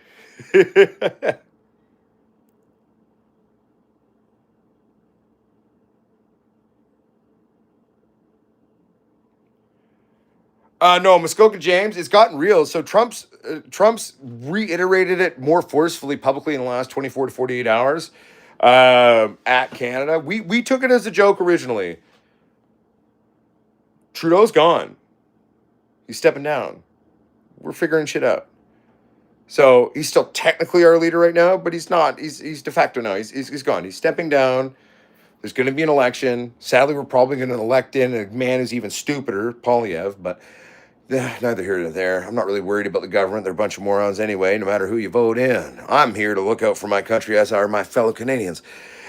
No, Muskoka James, it's gotten real. So Trump's reiterated it more forcefully publicly in the last 24 to 48 hours at Canada. We took it as a joke originally. Trudeau's gone. He's stepping down. We're figuring shit out. So he's still technically our leader right now, but he's not. He's de facto now. He's gone. He's stepping down. There's going to be an election. Sadly, we're probably going to elect in a man who's even stupider, Polyev, but neither here nor there. I'm not really worried about the government. They're a bunch of morons anyway, no matter who you vote in. I'm here to look out for my country, as are my fellow Canadians.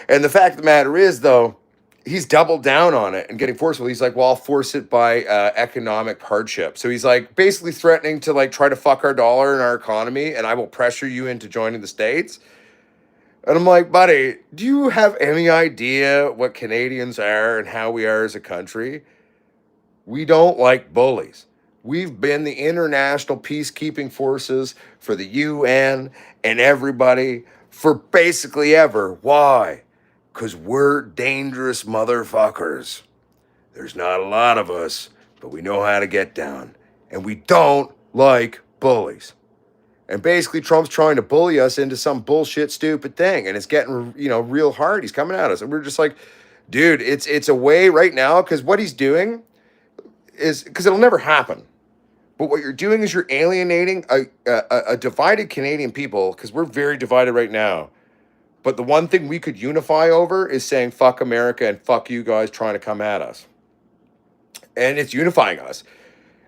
And the fact of the matter is, though, he's doubled down on it and getting forceful. He's like, well, I'll force it by economic hardship. So he's like basically threatening to like try to fuck our dollar and our economy, and I will pressure you into joining the States. And I'm like, buddy, do you have any idea what Canadians are and how we are as a country? We don't like bullies. We've been the international peacekeeping forces for the UN and everybody for basically ever. Why? Because we're dangerous motherfuckers. There's not a lot of us, but we know how to get down. And we don't like bullies. And basically, Trump's trying to bully us into some bullshit, stupid thing. And it's getting, real hard. He's coming at us. And we're just like, dude, it's a way right now, because what he's doing is, because it'll never happen. But what you're doing is you're alienating a divided Canadian people, because we're very divided right now. But the one thing we could unify over is saying, fuck America and fuck you guys trying to come at us. And it's unifying us.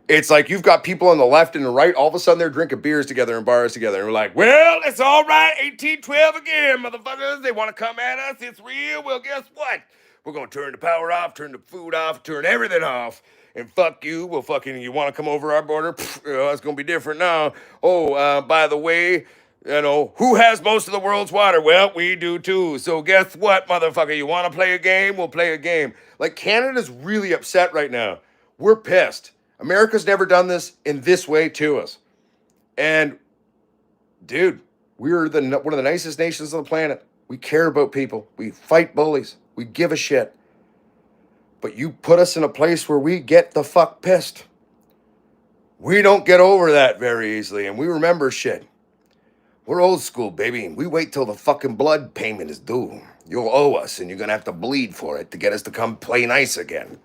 It's like you've got people on the left and the right, all of a sudden they're drinking beers together in bars together. And we're like, well, it's all right, 1812 again, motherfuckers. They want to come at us. It's real. Well, guess what? We're going to turn the power off, turn the food off, turn everything off. And fuck you. Well, fucking, you want to come over our border? Pfft, it's going to be different now. Oh, by the way, You know, who has most of the world's water? Well, we do too. So guess what, motherfucker? You want to play a game? We'll play a game. Like, Canada's really upset right now. We're pissed. America's never done this in this way to us. And dude, we're one of the nicest nations on the planet. We care about people. We fight bullies. We give a shit. But you put us in a place where we get the fuck pissed. We don't get over that very easily, and we remember shit. We're old school, baby. We wait till the fucking blood payment is due. You'll owe us, and you're gonna have to bleed for it to get us to come play nice again.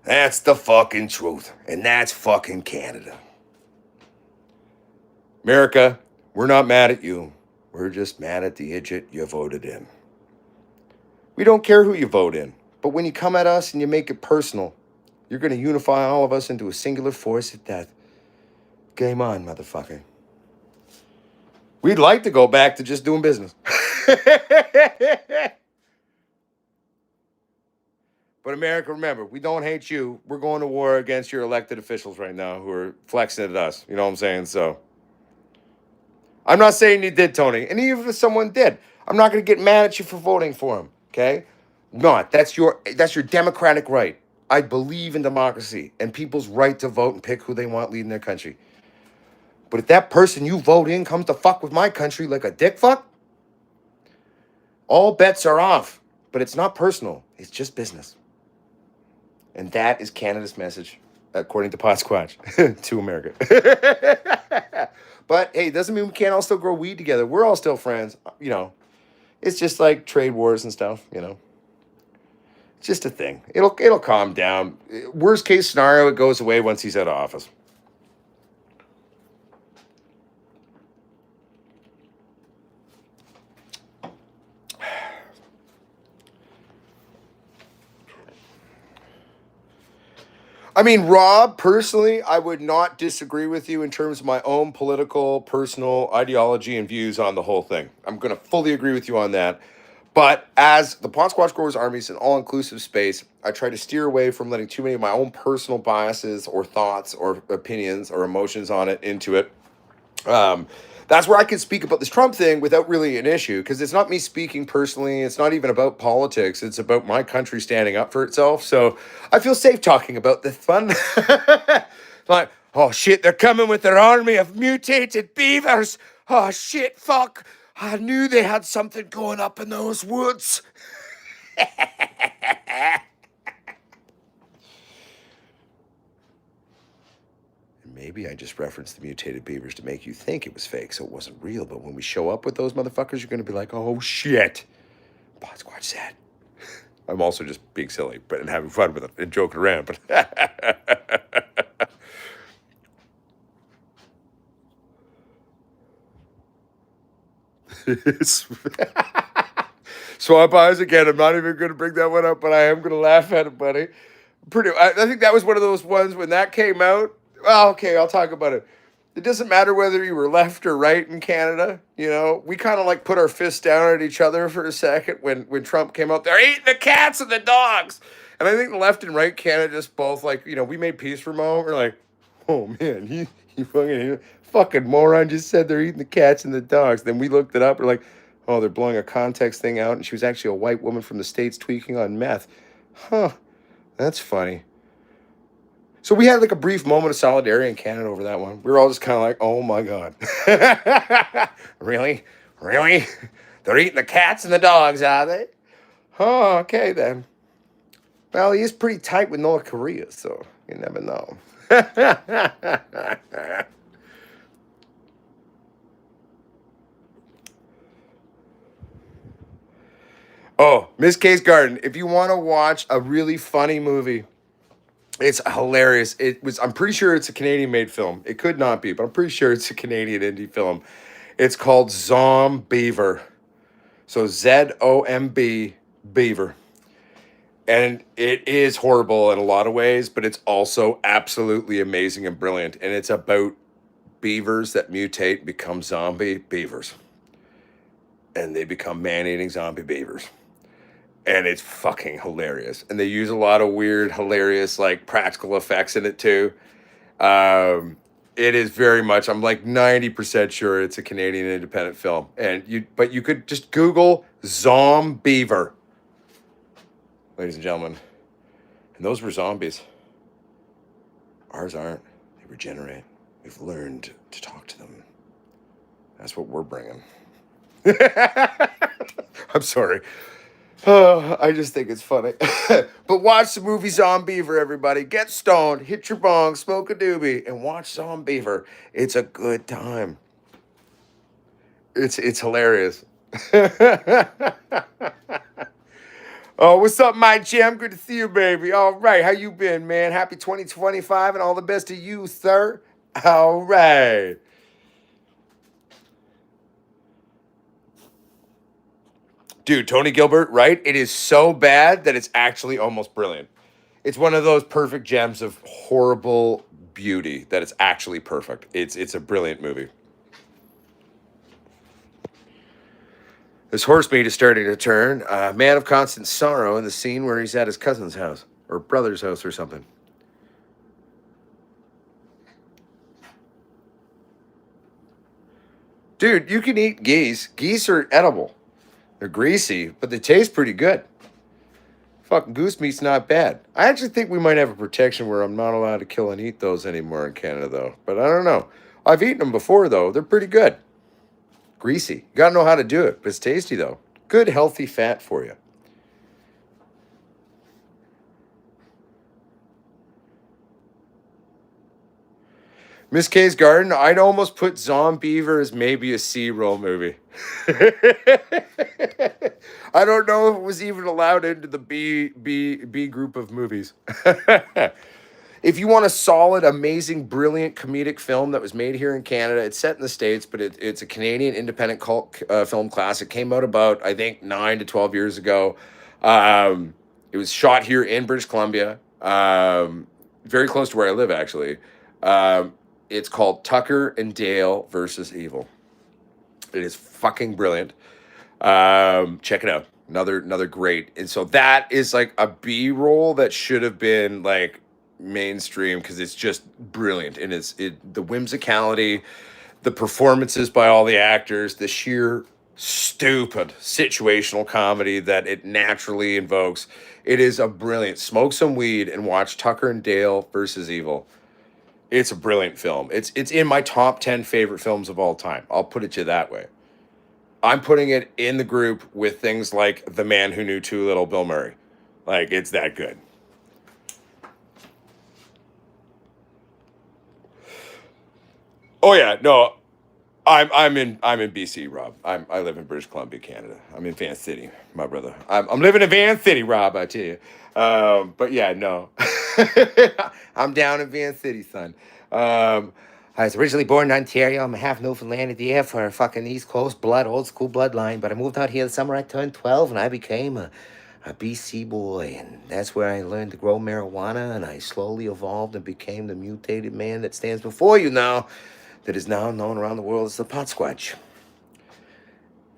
That's the fucking truth, and that's fucking Canada. America, we're not mad at you. We're just mad at the idiot you voted in. We don't care who you vote in, but when you come at us and you make it personal, you're going to unify all of us into a singular force of death. Game on, motherfucker. We'd like to go back to just doing business. But America, remember, we don't hate you. We're going to war against your elected officials right now who are flexing at us. You know what I'm saying? So I'm not saying you did, Tony. And even if someone did, I'm not going to get mad at you for voting for him. Okay? Not. That's your democratic right. I believe in democracy and people's right to vote and pick who they want leading their country. But if that person you vote in comes to fuck with my country like a dick fuck, all bets are off. But it's not personal. It's just business. And that is Canada's message, according to Potsquatch, to America. But hey, it doesn't mean we can't all still grow weed together. We're all still friends. You know, it's just like trade wars and stuff, you know. It's just a thing. It'll calm down. Worst case scenario, it goes away once he's out of office. I mean, Rob, personally, I would not disagree with you in terms of my own political, personal ideology and views on the whole thing. I'm going to fully agree with you on that. But as the Potsquatch Growers Army is an all-inclusive space, I try to steer away from letting too many of my own personal biases or thoughts or opinions or emotions on it into it. That's where I can speak about this Trump thing without really an issue, because it's not me speaking personally. It's not even about politics. It's about my country standing up for itself. So I feel safe talking about this fun. Like, oh shit, they're coming with their army of mutated beavers. Oh shit, fuck. I knew they had something going up in those woods. Maybe I just referenced the mutated beavers to make you think it was fake, so it wasn't real. But when we show up with those motherfuckers, you're going to be like, oh, shit. Potsquatch said. I'm also just being silly and having fun with it and joking around. But Swamp Eyes again. I'm not even going to bring that one up, but I am going to laugh at it, buddy. I think that was one of those ones when that came out. Well, okay, I'll talk about it. It doesn't matter whether you were left or right in Canada. You know, we kind of like put our fists down at each other for a second when Trump came out. They're eating the cats and the dogs. And I think the left and right Canada just both like, you know, we made peace for a moment. We're like, oh man, he fucking moron just said they're eating the cats and the dogs. Then we looked it up. We're like, oh, they're blowing a context thing out. And she was actually a white woman from the States tweaking on meth. Huh, that's funny. So we had like a brief moment of solidarity in Canada over that one. We were all just kind of like, oh my God. Really? Really? They're eating the cats and the dogs, are they? Oh, okay then. Well, he is pretty tight with North Korea, so you never know. Oh, Miss K's Garden. If you want to watch a really funny movie, it's hilarious. I'm pretty sure it's a Canadian-made film. It could not be, but I'm pretty sure it's a Canadian indie film. It's called Zombeaver. So Zomb Beaver. And it is horrible in a lot of ways, but it's also absolutely amazing and brilliant. And it's about beavers that mutate and become zombie beavers. And they become man-eating zombie beavers. And it's fucking hilarious. And they use a lot of weird, hilarious, like, practical effects in it, too. It is very much. I'm like 90% sure it's a Canadian independent film. But you could just Google Zombeaver, ladies and gentlemen. And those were zombies. Ours aren't. They regenerate. We've learned to talk to them. That's what we're bringing. I'm sorry. Oh, I just think it's funny. But watch the movie Zombeaver, everybody. Get stoned, hit your bong, smoke a doobie, and watch Zombeaver. It's a good time. It's hilarious. Oh, what's up, my Jim? Good to see you, baby. All right, how you been, man? Happy 2025 and all the best to you, sir. All right. Dude, Tony Gilbert, right? It is so bad that it's actually almost brilliant. It's one of those perfect gems of horrible beauty that it's actually perfect. It's a brilliant movie. This horse meat is starting to turn. A man of constant sorrow in the scene where he's at his cousin's house or brother's house or something. Dude, you can eat geese. Geese are edible. They're greasy, but they taste pretty good. Fucking goose meat's not bad. I actually think we might have a protection where I'm not allowed to kill and eat those anymore in Canada, though. But I don't know. I've eaten them before, though. They're pretty good. Greasy. You gotta know how to do it, but it's tasty, though. Good, healthy fat for you. Miss K's Garden, I'd almost put Zombeaver as maybe a C-roll movie. I don't know if it was even allowed into the B group of movies. If you want a solid, amazing, brilliant comedic film that was made here in Canada, it's set in the States, but it's a Canadian independent cult film classic. Came out about, I think, 9 to 12 years ago. It was shot here in British Columbia, very close to where I live, actually. It's called Tucker and Dale versus Evil. It is fucking brilliant. Check it out. Another great. And so that is like a B-roll that should have been like mainstream because it's just brilliant. And the whimsicality, the performances by all the actors, the sheer stupid situational comedy that it naturally invokes. It is a brilliant. Smoke some weed and watch Tucker and Dale versus Evil. It's a brilliant film. It's in my top 10 favorite films of all time. I'll put it to you that way. I'm putting it in the group with things like The Man Who Knew Too Little, Bill Murray. Like, it's that good. Oh yeah, no, I'm in BC, Rob. I live in British Columbia, Canada. I'm in Van City, my brother. I'm living in Van City, Rob. I tell you. But yeah, no, I'm down in Van City, son. I was originally born in Ontario. I'm half Newfoundland there for fucking East Coast blood, old school bloodline. But I moved out here the summer I turned 12, and I became a BC boy, and that's where I learned to grow marijuana, and I slowly evolved and became the mutated man that stands before you now, that is now known around the world as the Potsquatch.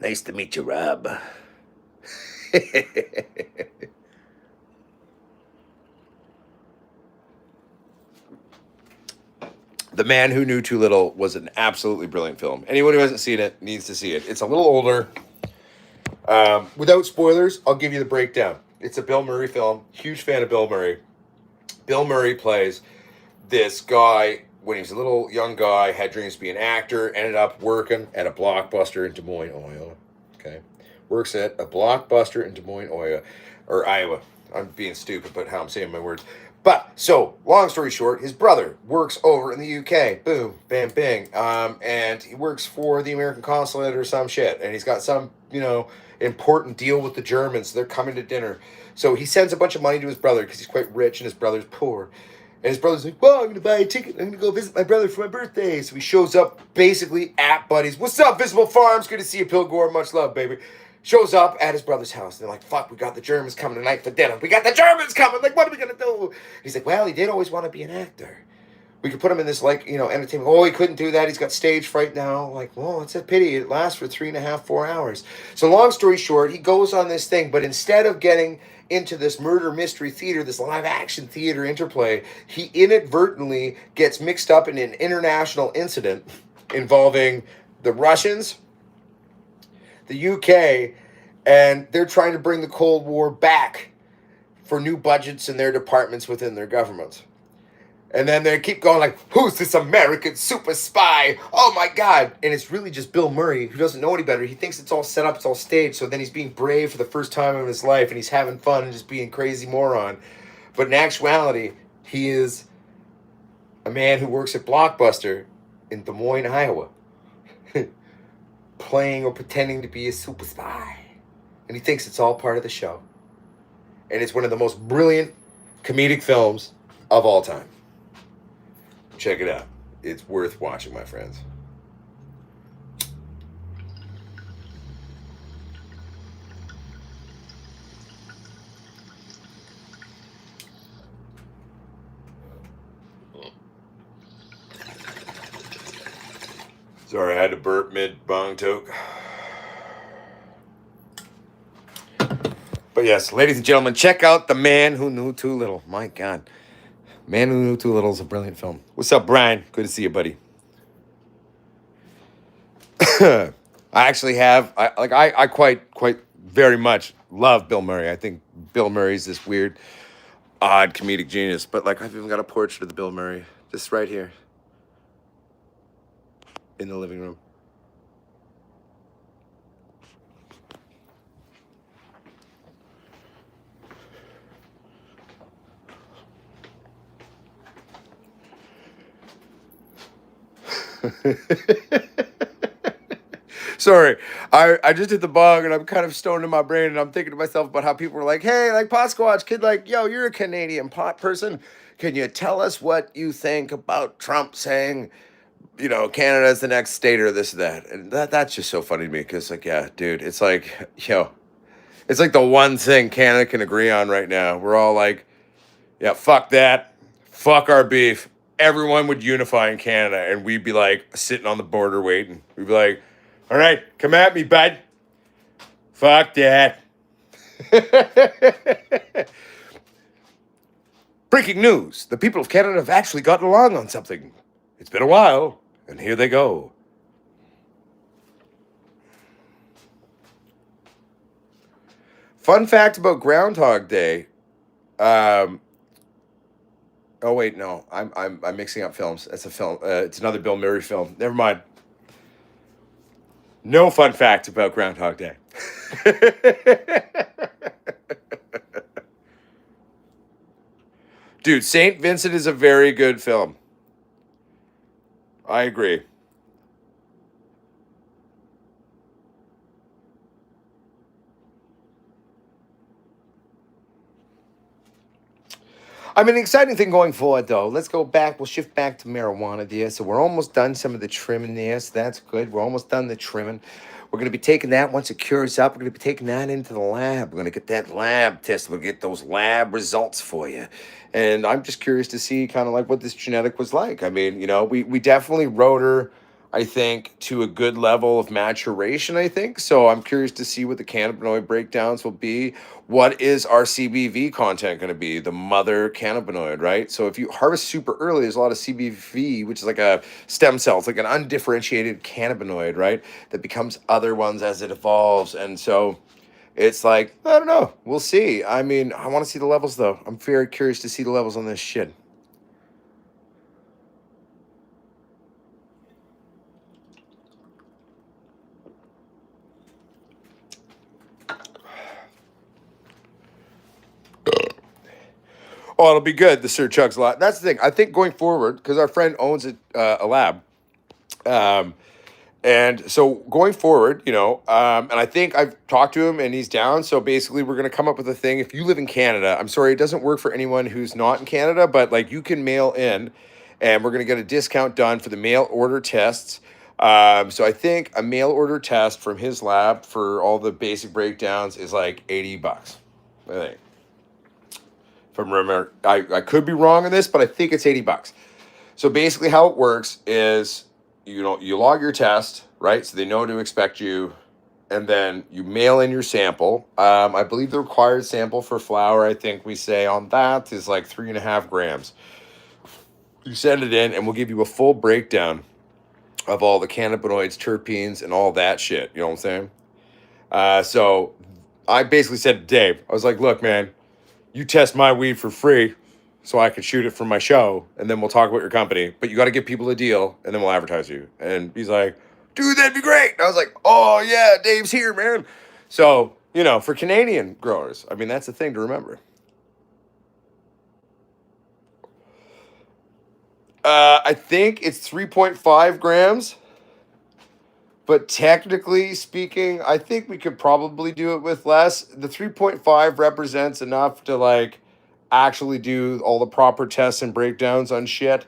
Nice to meet you, Rob. The Man Who Knew Too Little was an absolutely brilliant film. Anyone who hasn't seen it needs to see it. It's a little older. Without spoilers, I'll give you the breakdown. It's a Bill Murray film. Huge fan of Bill Murray. Bill Murray plays this guy when he was a little young guy, had dreams to be an actor, ended up working at a Blockbuster in Des Moines, Iowa. Okay. Works at a Blockbuster in Des Moines, Iowa. Or Iowa. I'm being stupid, but how I'm saying my words. But, so, long story short, his brother works over in the UK. Boom, bam, bing. And he works for the American consulate or some shit. And he's got some, important deal with the Germans. They're coming to dinner. So he sends a bunch of money to his brother because he's quite rich and his brother's poor. And his brother's like, well, I'm going to buy a ticket. I'm going to go visit my brother for my birthday. So he shows up basically at Buddy's. What's up, Visible Farms? Good to see you, Pilgore. Much love, baby. Shows up at his brother's house. And they're like, fuck, we got the Germans coming tonight for dinner. We got the Germans coming. Like, what are we going to do? He's like, well, he did always want to be an actor. We could put him in this, entertainment. Oh, he couldn't do that. He's got stage fright now. Like, well, it's a pity. It lasts for 3.5, 4 hours. So long story short, he goes on this thing. But instead of getting into this murder mystery theater, this live action theater interplay, he inadvertently gets mixed up in an international incident involving the Russians, the UK, and they're trying to bring the Cold War back for new budgets in their departments within their governments. And then they keep going like, who's this American super spy? Oh my God. And it's really just Bill Murray, who doesn't know any better. He thinks it's all set up, it's all staged. So then he's being brave for the first time in his life and he's having fun and just being crazy moron. But in actuality, he is a man who works at Blockbuster in Des Moines, Iowa, playing or pretending to be a super spy. And he thinks it's all part of the show. And it's one of the most brilliant comedic films of all time. Check it out. It's worth watching, my friends. Sorry, I had to burp mid-bong toke. But yes, ladies and gentlemen, check out The Man Who Knew Too Little. My God. Man Who Knew Too Little is a brilliant film. What's up, Brian? Good to see you, buddy. I actually have, I quite very much love Bill Murray. I think Bill Murray's this weird, odd comedic genius. But like, I've even got a portrait of the Bill Murray just right here in the living room. Sorry, I just hit the bong and I'm kind of stoned in my brain and I'm thinking to myself about how people are like, hey, like Potsquatch kid, like, yo, you're a Canadian pot person. Can you tell us what you think about Trump saying, you know, Canada's the next state or this or that? And that's just so funny to me because, like, yeah, dude, it's like, yo, it's like the one thing Canada can agree on right now. We're all like, yeah, fuck that. Fuck our beef. Everyone would unify in Canada and we'd be like sitting on the border waiting. We'd be like, all right, come at me, bud. Fuck that. Breaking news. The people of Canada have actually gotten along on something. It's been a while, and here they go. Fun fact about Groundhog Day. Oh wait, no, I'm mixing up films. That's a film. It's another Bill Murray film. Never mind. No fun fact about Groundhog Day. Dude, St. Vincent is a very good film. I agree. I mean, the exciting thing going forward, though, let's go back. We'll shift back to marijuana there. So we're almost done some of the trimming there. So that's good. We're almost done the trimming. We're going to be taking that once it cures up. We're going to be taking that into the lab. We're going to get that lab test. We'll get those lab results for you. And I'm just curious to see kind of like what this genetic was like. I mean, you know, we definitely wrote her, I think, to a good level of maturation, I think. So I'm curious to see what the cannabinoid breakdowns will be. What is our CBV content going to be? The mother cannabinoid, right? So if you harvest super early, there's a lot of CBV, which is like a stem cell. It's like an undifferentiated cannabinoid, right? That becomes other ones as it evolves. And so it's like, I don't know. We'll see. I mean, I want to see the levels, though. I'm very curious to see the levels on this shit. Oh, it'll be good. The Sir Chugs lot. That's the thing. I think going forward, because our friend owns a lab, and so going forward, you know, and I think I've talked to him and he's down. So basically, we're going to come up with a thing. If you live in Canada, I'm sorry, it doesn't work for anyone who's not in Canada, but like you can mail in, and we're going to get a discount done for the mail order tests. So I think a mail order test from his lab for all the basic breakdowns is like $80. I think. From remember, I could be wrong on this, but I think it's $80. So basically how it works is, you know, you log your test, right? So they know to expect you, and then you mail in your sample. I believe the required sample for flour, I think we say on that, is like 3.5 grams. You send it in, and we'll give you a full breakdown of all the cannabinoids, terpenes, and all that shit. You know what I'm saying? So I basically said to Dave, I was like, look, man, you test my weed for free so I can shoot it for my show, and then we'll talk about your company. But you got to give people a deal, and then we'll advertise you. And he's like, dude, that'd be great. And I was like, oh, yeah, Dave's here, man. So, for Canadian growers, I mean, that's the thing to remember. I think it's 3.5 grams. But technically speaking, I think we could probably do it with less. The 3.5 represents enough to actually do all the proper tests and breakdowns on shit.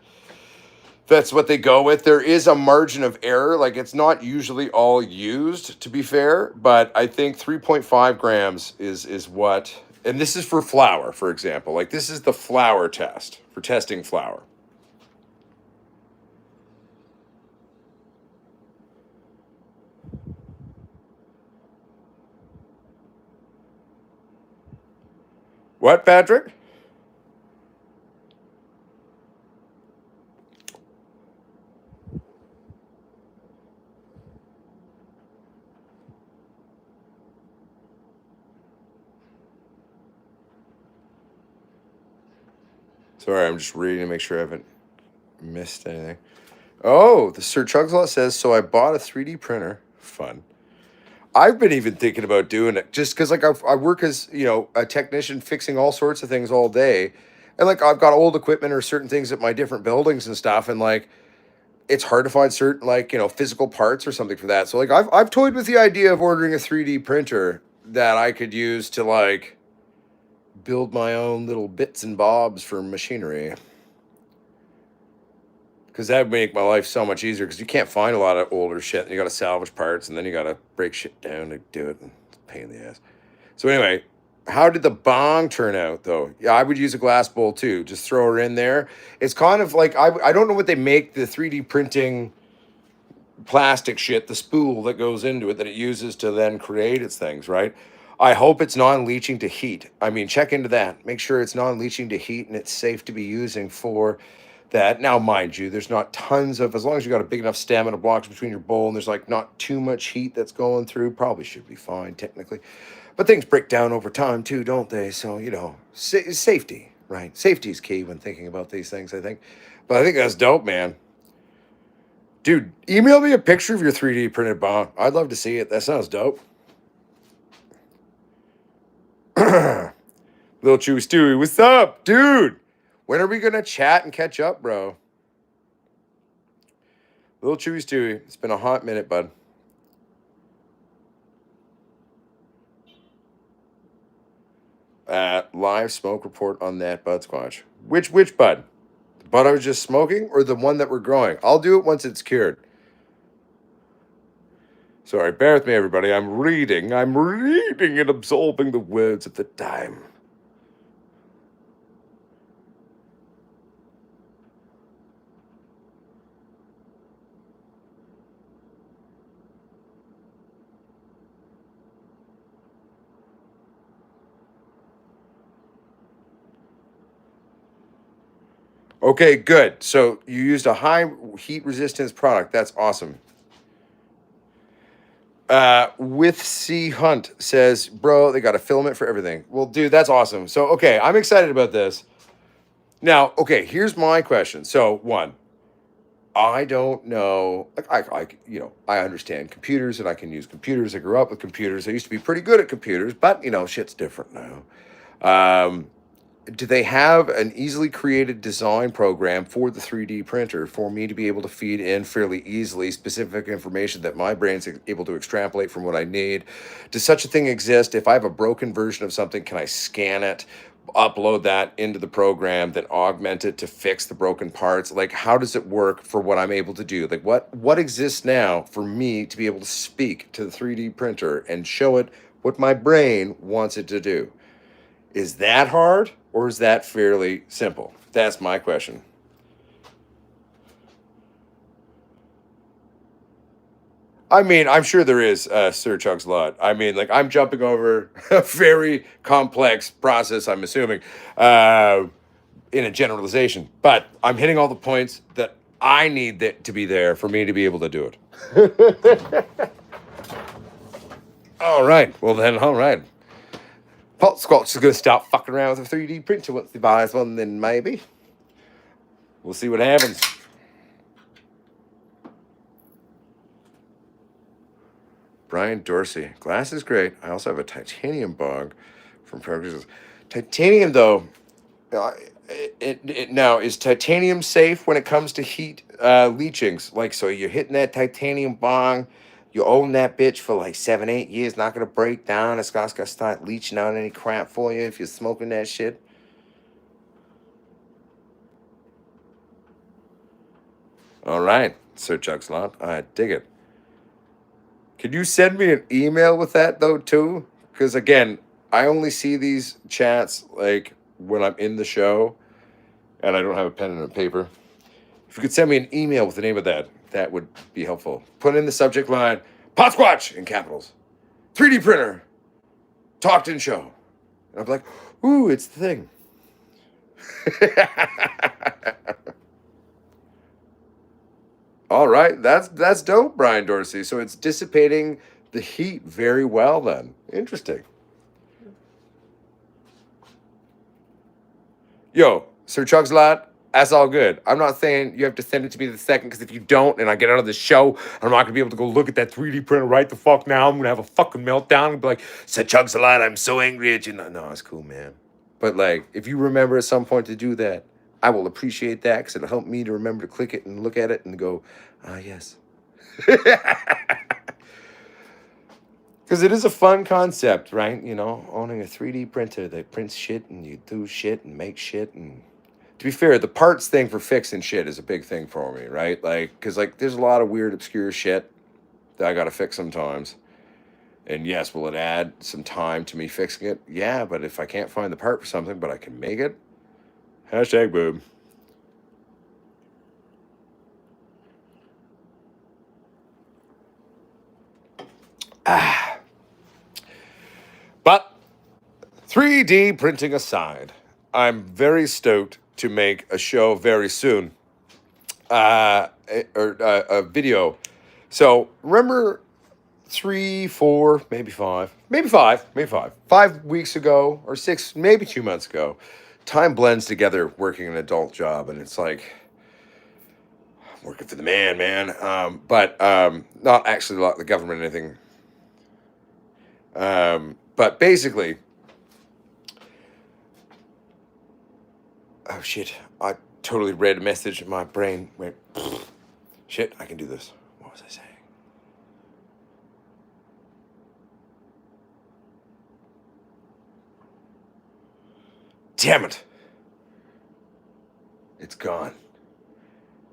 That's what they go with. There is a margin of error. Like, it's not usually all used, to be fair, but I think 3.5 grams is what, and this is for flour, for example. Like, this is the flour test for testing flour. What, Patrick? Sorry, I'm just reading to make sure I haven't missed anything. Oh, the Sir Chugslot says, so I bought a 3D printer. Fun. I've been even thinking about doing it just because, I work as, a technician fixing all sorts of things all day. And, I've got old equipment or certain things at my different buildings and stuff. And, it's hard to find certain, physical parts or something for that. So, I've toyed with the idea of ordering a 3D printer that I could use to, build my own little bits and bobs for machinery. Because that would make my life so much easier. Because you can't find a lot of older shit. And you got to salvage parts, and then you got to break shit down to do it. And it's a pain in the ass. So anyway, how did the bong turn out, though? Yeah, I would use a glass bowl, too. Just throw her in there. It's kind of like, I don't know what they make the 3D printing plastic shit, the spool that goes into it that it uses to then create its things, right? I hope it's non-leaching to heat. I mean, check into that. Make sure it's non-leaching to heat and it's safe to be using for that. Now, mind you, there's not tons of, as long as you got a big enough stamina blocks between your bowl and there's not too much heat that's going through, probably should be fine technically. But things break down over time too, don't they? So, safety, right? Safety is key when thinking about these things, I think. But I think that's dope, man. Dude, email me a picture of your 3D printed bong. I'd love to see it. That sounds dope. Little Chewy Stewie, what's up, dude? When are we gonna chat and catch up, bro? Little Chewy Stewie, it's been a hot minute, bud. Live smoke report on that Potsquatch. Which bud? The bud I was just smoking, or the one that we're growing? I'll do it once it's cured. Sorry, bear with me, everybody. I'm reading and absorbing the words at the time. Okay, good. So you used a high heat resistance product. That's awesome. With C Hunt says, bro, they got a filament for everything. Well, dude, that's awesome. So, okay, I'm excited about this. Now, okay, here's my question. So, one, I don't know. I understand computers and I can use computers. I grew up with computers. I used to be pretty good at computers, but shit's different now. Do they have an easily created design program for the 3D printer for me to be able to feed in fairly easily specific information that my brain's able to extrapolate from what I need? Does such a thing exist? If I have a broken version of something, can I scan it, upload that into the program, then augment it to fix the broken parts? How does it work for what I'm able to do? What exists now for me to be able to speak to the 3D printer and show it what my brain wants it to do? Is that hard or is that fairly simple? That's my question. I mean, I'm sure there is, Sir Chuck's Lot. I mean, like, I'm jumping over a very complex process, I'm assuming, in a generalization. But I'm hitting all the points that I need that to be there for me to be able to do it. All right. Well, then, all right. Potsquatch is going to start fucking around with a 3D printer once he buys one, then maybe. We'll see what happens. Brian Dorsey. Glass is great. I also have a titanium bog from Progress. Titanium, though, now, is titanium safe when it comes to heat leachings? Like, so you're hitting that titanium bong, you own that bitch for like 7, 8 years, not going to break down. It's not going to start leaching out any crap for you if you're smoking that shit. All right, Sir Chuck's Lot. I dig it. Can you send me an email with that, though, too? Because, again, I only see these chats, like, when I'm in the show, and I don't have a pen and a paper. If you could send me an email with the name of that, that would be helpful. Put in the subject line, Potsquatch, in capitals. 3D printer. Talked in show. And I'm like, ooh, it's the thing. All right, that's dope, Brian Dorsey. So it's dissipating the heat very well then. Interesting. Yo, Sir Chuck's Lot, that's all good. I'm not saying you have to send it to me the second, because if you don't, and I get out of the show, I'm not gonna be able to go look at that 3D printer right the fuck now. I'm gonna have a fucking meltdown and be like, Sir Chuck's Lot, I'm so angry at you. No, it's cool, man. But like, if you remember at some point to do that, I will appreciate that, because it'll help me to remember to click it and look at it and go, ah, yes. Because it is a fun concept, right? You know, owning a 3D printer that prints shit and you do shit and make shit. And to be fair, the parts thing for fixing shit is a big thing for me, right? Like, because like there's a lot of weird, obscure shit that I got to fix sometimes. And yes, will it add some time to me fixing it? Yeah, but if I can't find the part for something, but I can make it, hashtag boob. But 3D printing aside, I'm very stoked to make a show very soon, a video. So remember 3, 4, maybe 5, maybe 5 weeks ago or 6, maybe 2 months ago, time blends together working an adult job, and it's like I'm working for the man. But not actually like the government or anything. But basically, oh shit, I totally read a message and my brain went, shit, I can do this. What was I saying? Damn it. It's gone.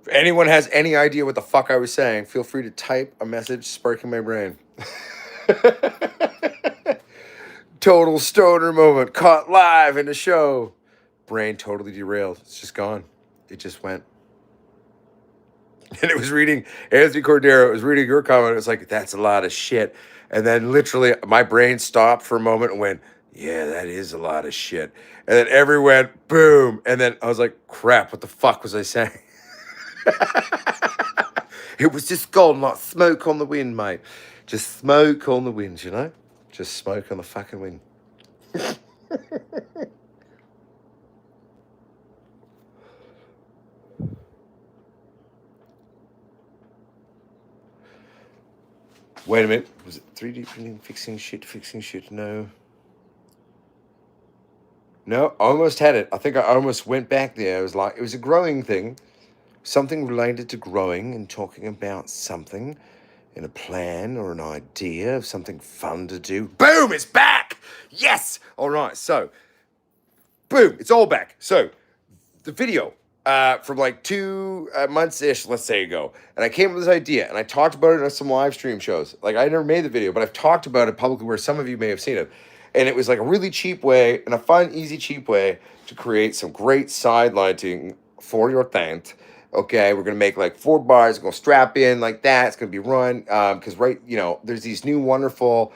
If anyone has any idea what the fuck I was saying, feel free to type a message sparking my brain. Total stoner moment, caught live in the show. Brain totally derailed. It's just gone. It just went. And it was reading, Anthony Cordero was reading your comment. It was like, that's a lot of shit. And then literally my brain stopped for a moment and went, yeah, that is a lot of shit. And then everyone went, boom. And then I was like, crap, what the fuck was I saying? It was just gone like smoke on the wind, mate. Just smoke on the wind, you know? Just smoke on the fucking wind. Wait a minute. Was it 3D printing, fixing shit? No. No, I almost had it. I think I almost went back there. It was like, it was a growing thing. Something related to growing and talking about something in a plan or an idea of something fun to do. Boom, it's back. Yes. All right. So, boom, it's all back. So, the video from like 2 months-ish, let's say, ago. And I came up with this idea, and I talked about it on some live stream shows. Like, I never made the video, but I've talked about it publicly where some of you may have seen it. And it was like a really cheap way, and a fun, easy, cheap way to create some great side lighting for your tent Okay, we're gonna make like 4 bars. We're gonna strap in like that. It's gonna be run because there's these new wonderful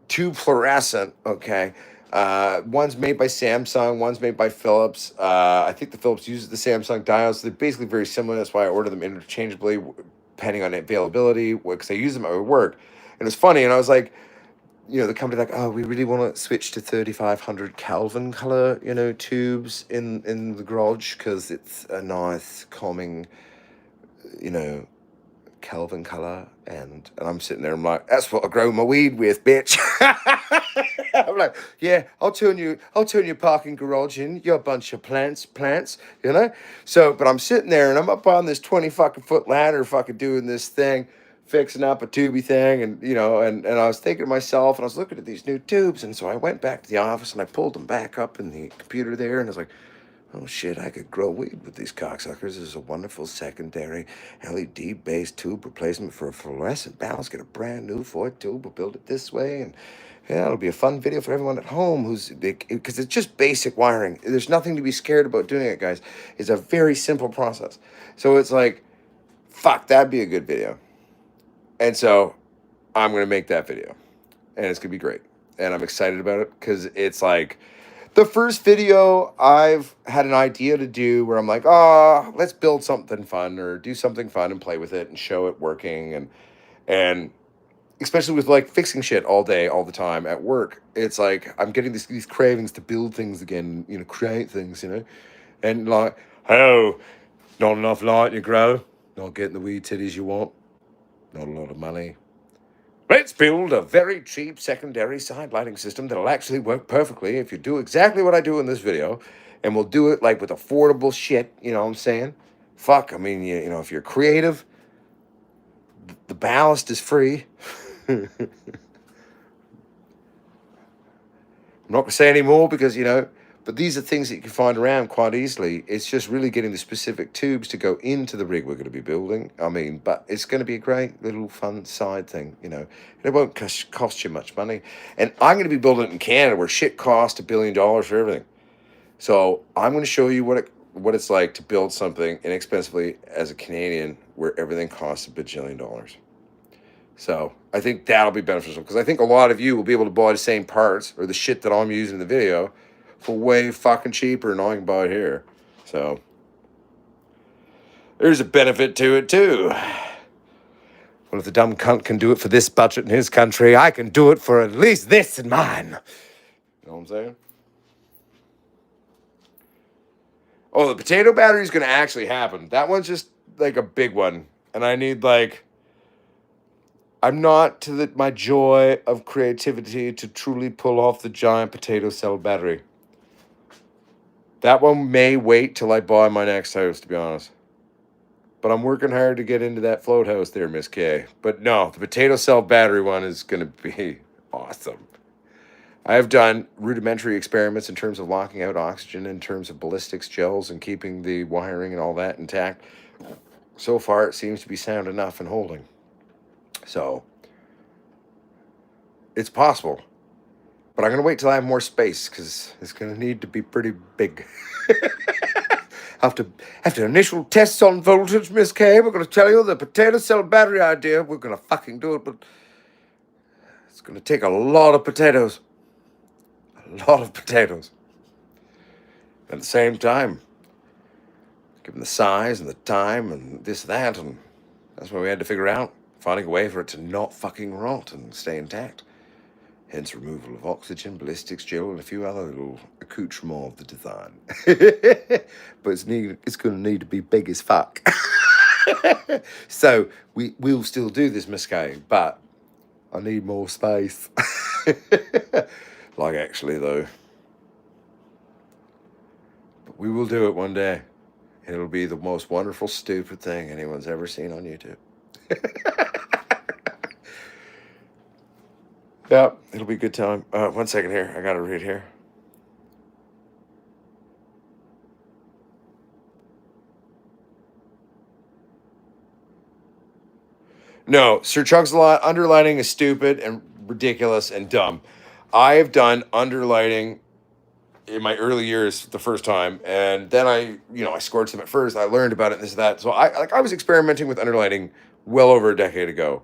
tube fluorescent. Okay, one's made by Samsung, one's made by Philips. I think the Philips uses the Samsung diodes. They're basically very similar. That's why I order them interchangeably, depending on availability, because I use them at work. And it's funny, and I was like, the company like, oh, we really want to switch to 3500 Kelvin color, tubes in the garage because it's a nice calming, you know, Kelvin color. And I'm sitting there, I'm like, that's what I grow my weed with, bitch. I'm like, yeah, I'll turn your parking garage in, you're a bunch of plants, you know? So, but I'm sitting there and I'm up on this 20 fucking foot ladder, fucking doing this thing, fixing up a tubey thing, and I was thinking to myself, and I was looking at these new tubes, and so I went back to the office and I pulled them back up in the computer there, and I was like, oh shit, I could grow weed with these cocksuckers. This is a wonderful secondary LED-based tube replacement for a fluorescent balance. Get a brand new Ford tube. We'll build it this way, and yeah, it'll be a fun video for everyone at home because it's just basic wiring. There's nothing to be scared about doing it, guys. It's a very simple process. So it's like, fuck, that'd be a good video. And so I'm going to make that video, and it's going to be great. And I'm excited about it because it's like the first video I've had an idea to do where I'm like, oh, let's build something fun or do something fun and play with it and show it working. And especially with like fixing shit all day, all the time at work, it's like I'm getting these cravings to build things again, create things, and like, oh, not enough light to grow, not getting the weed titties you want, not a lot of money. Let's build a very cheap secondary side lighting system that'll actually work perfectly if you do exactly what I do in this video, and we'll do it like with affordable shit, you know what I'm saying? Fuck, I mean, if you're creative, the ballast is free. I'm not going to say any more because, but these are things that you can find around quite easily. It's just really getting the specific tubes to go into the rig we're going to be building. I mean, but it's going to be a great little fun side thing, And it won't cost you much money. And I'm going to be building it in Canada where shit costs $1 billion for everything. So I'm going to show you what it's like to build something inexpensively as a Canadian where everything costs $1 bajillion. So I think that'll be beneficial because I think a lot of you will be able to buy the same parts or the shit that I'm using in the video for way fucking cheaper than I can buy it here. So there's a benefit to it too. Well, if the dumb cunt can do it for this budget in his country, I can do it for at least this in mine. You know what I'm saying? Oh, the potato battery is going to actually happen. That one's just like a big one. And I need I'm not to my joy of creativity to truly pull off the giant potato cell battery. That one may wait till I buy my next house, to be honest. But I'm working hard to get into that float house there, Miss K. But no, the potato cell battery one is going to be awesome. I have done rudimentary experiments in terms of locking out oxygen, in terms of ballistics gels and keeping the wiring and all that intact. So far, it seems to be sound enough and holding. So, it's possible. But I'm going to wait till I have more space because it's going to need to be pretty big. After initial tests on voltage, Miss K, we're going to tell you the potato cell battery idea. We're going to fucking do it, but it's going to take a lot of potatoes. A lot of potatoes. At the same time, given the size and the time and this, that, and that's what we had to figure out. Finding a way for it to not fucking rot and stay intact. Hence removal of oxygen, ballistics gel, and a few other little accoutrements of the design. But it's going to need to be big as fuck. So we'll still do this, Miss K, but I need more space. Like actually though. But we will do it one day. It'll be the most wonderful, stupid thing anyone's ever seen on YouTube. Yeah, it'll be a good time. 1 second here. I got to read here. No, Sir Chuck's underlighting is stupid and ridiculous and dumb. I have done underlighting in my early years the first time, and then I scorched them at first. I learned about it and this and that. So I was experimenting with underlighting well over a decade ago,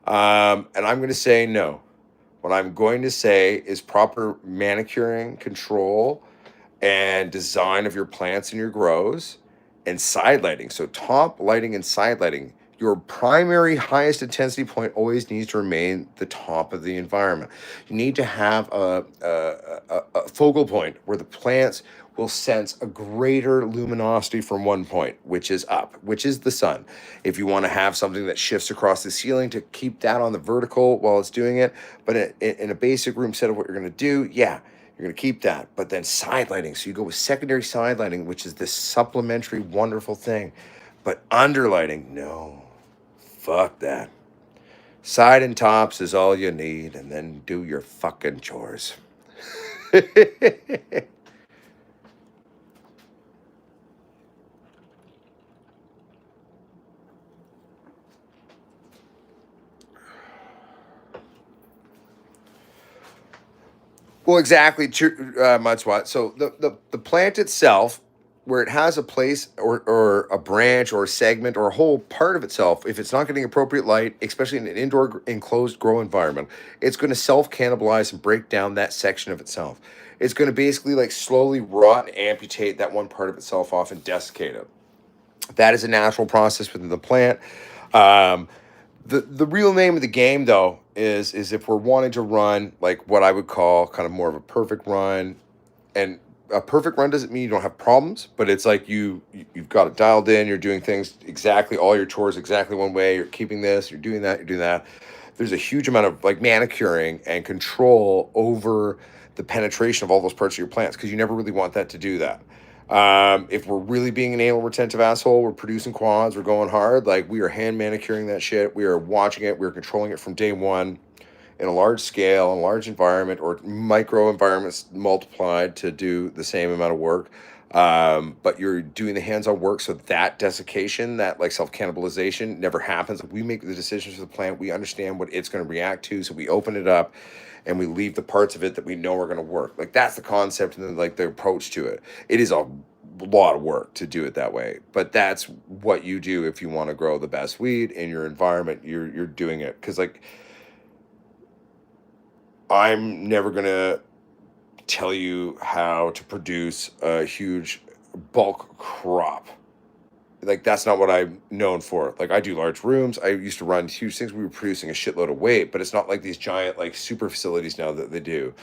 and I'm going to say no. What I'm going to say is proper manicuring, control, and design of your plants and your grows, and side lighting. So top lighting and side lighting. Your primary highest intensity point always needs to remain the top of the environment. You need to have a focal point where the plants will sense a greater luminosity from one point, which is up, which is the sun. If you want to have something that shifts across the ceiling, to keep that on the vertical while it's doing it. But in a basic room set of what you're going to do, yeah, you're going to keep that. But then side lighting. So you go with secondary side lighting, which is this supplementary, wonderful thing. But underlighting, no. Fuck that. Side and tops is all you need, and then do your fucking chores. Well, exactly, mud swat. So the plant itself, where it has a place or a branch or a segment or a whole part of itself, if it's not getting appropriate light, especially in an indoor enclosed grow environment, it's going to self cannibalize and break down that section of itself. It's going to basically like slowly rot and amputate that one part of itself off and desiccate it. That is a natural process within the plant. Um, the real name of the game though is if we're wanting to run like what I would call kind of more of a perfect run, and a perfect run doesn't mean you don't have problems, but it's like you've got it dialed in, you're doing things exactly, all your chores exactly one way, you're keeping this, you're doing that, you're doing that. There's a huge amount of like manicuring and control over the penetration of all those parts of your plants, because you never really want that to do that. If we're really being an anal retentive asshole, we're producing quads, we're going hard, like we are hand manicuring that shit, we are watching it, we're controlling it from day one in a large scale, in a large environment, or micro environments multiplied to do the same amount of work. But you're doing the hands-on work, so that desiccation, that like self-cannibalization never happens. We make the decisions for the plant, we understand what it's going to react to, so we open it up and we leave the parts of it that we know are going to work. Like that's the concept and then like the approach to it. It is a lot of work to do it that way, but that's what you do if you want to grow the best weed in your environment. You're doing it because like I'm never going to tell you how to produce a huge bulk crop. Like that's not what I'm known for. Like I do large rooms. I used to run huge things. We were producing a shitload of weight, but it's not like these giant like super facilities now that they do.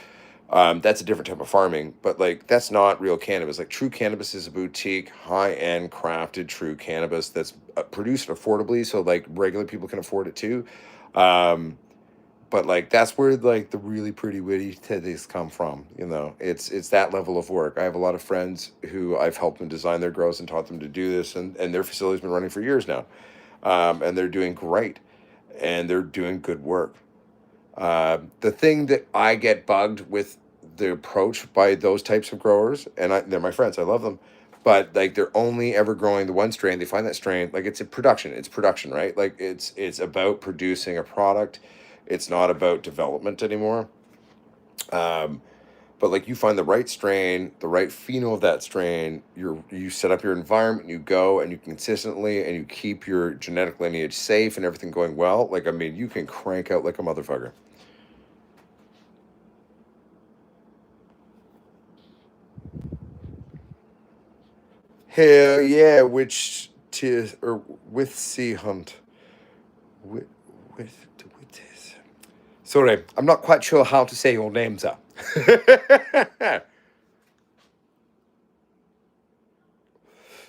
That's a different type of farming, but like that's not real cannabis. Like true cannabis is a boutique, high-end, crafted true cannabis that's produced affordably, so like regular people can afford it too. Um, but like that's where like the really pretty witty titties come from. It's that level of work. I have a lot of friends who I've helped them design their grows and taught them to do this, and their facility's been running for years now, and they're doing great, and they're doing good work. The thing that I get bugged with the approach by those types of growers, and they're my friends, I love them, but like they're only ever growing the one strain. They find that strain, like it's a production. It's production, right? Like it's about producing a product. It's not about development anymore. Um, but like you find the right strain, the right pheno of that strain, you set up your environment, you go and you consistently and you keep your genetic lineage safe and everything going well. Like I mean, you can crank out like a motherfucker. Hell yeah, which tis or with sea hunt. With with this. Sorry, I'm not quite sure how to say your names are.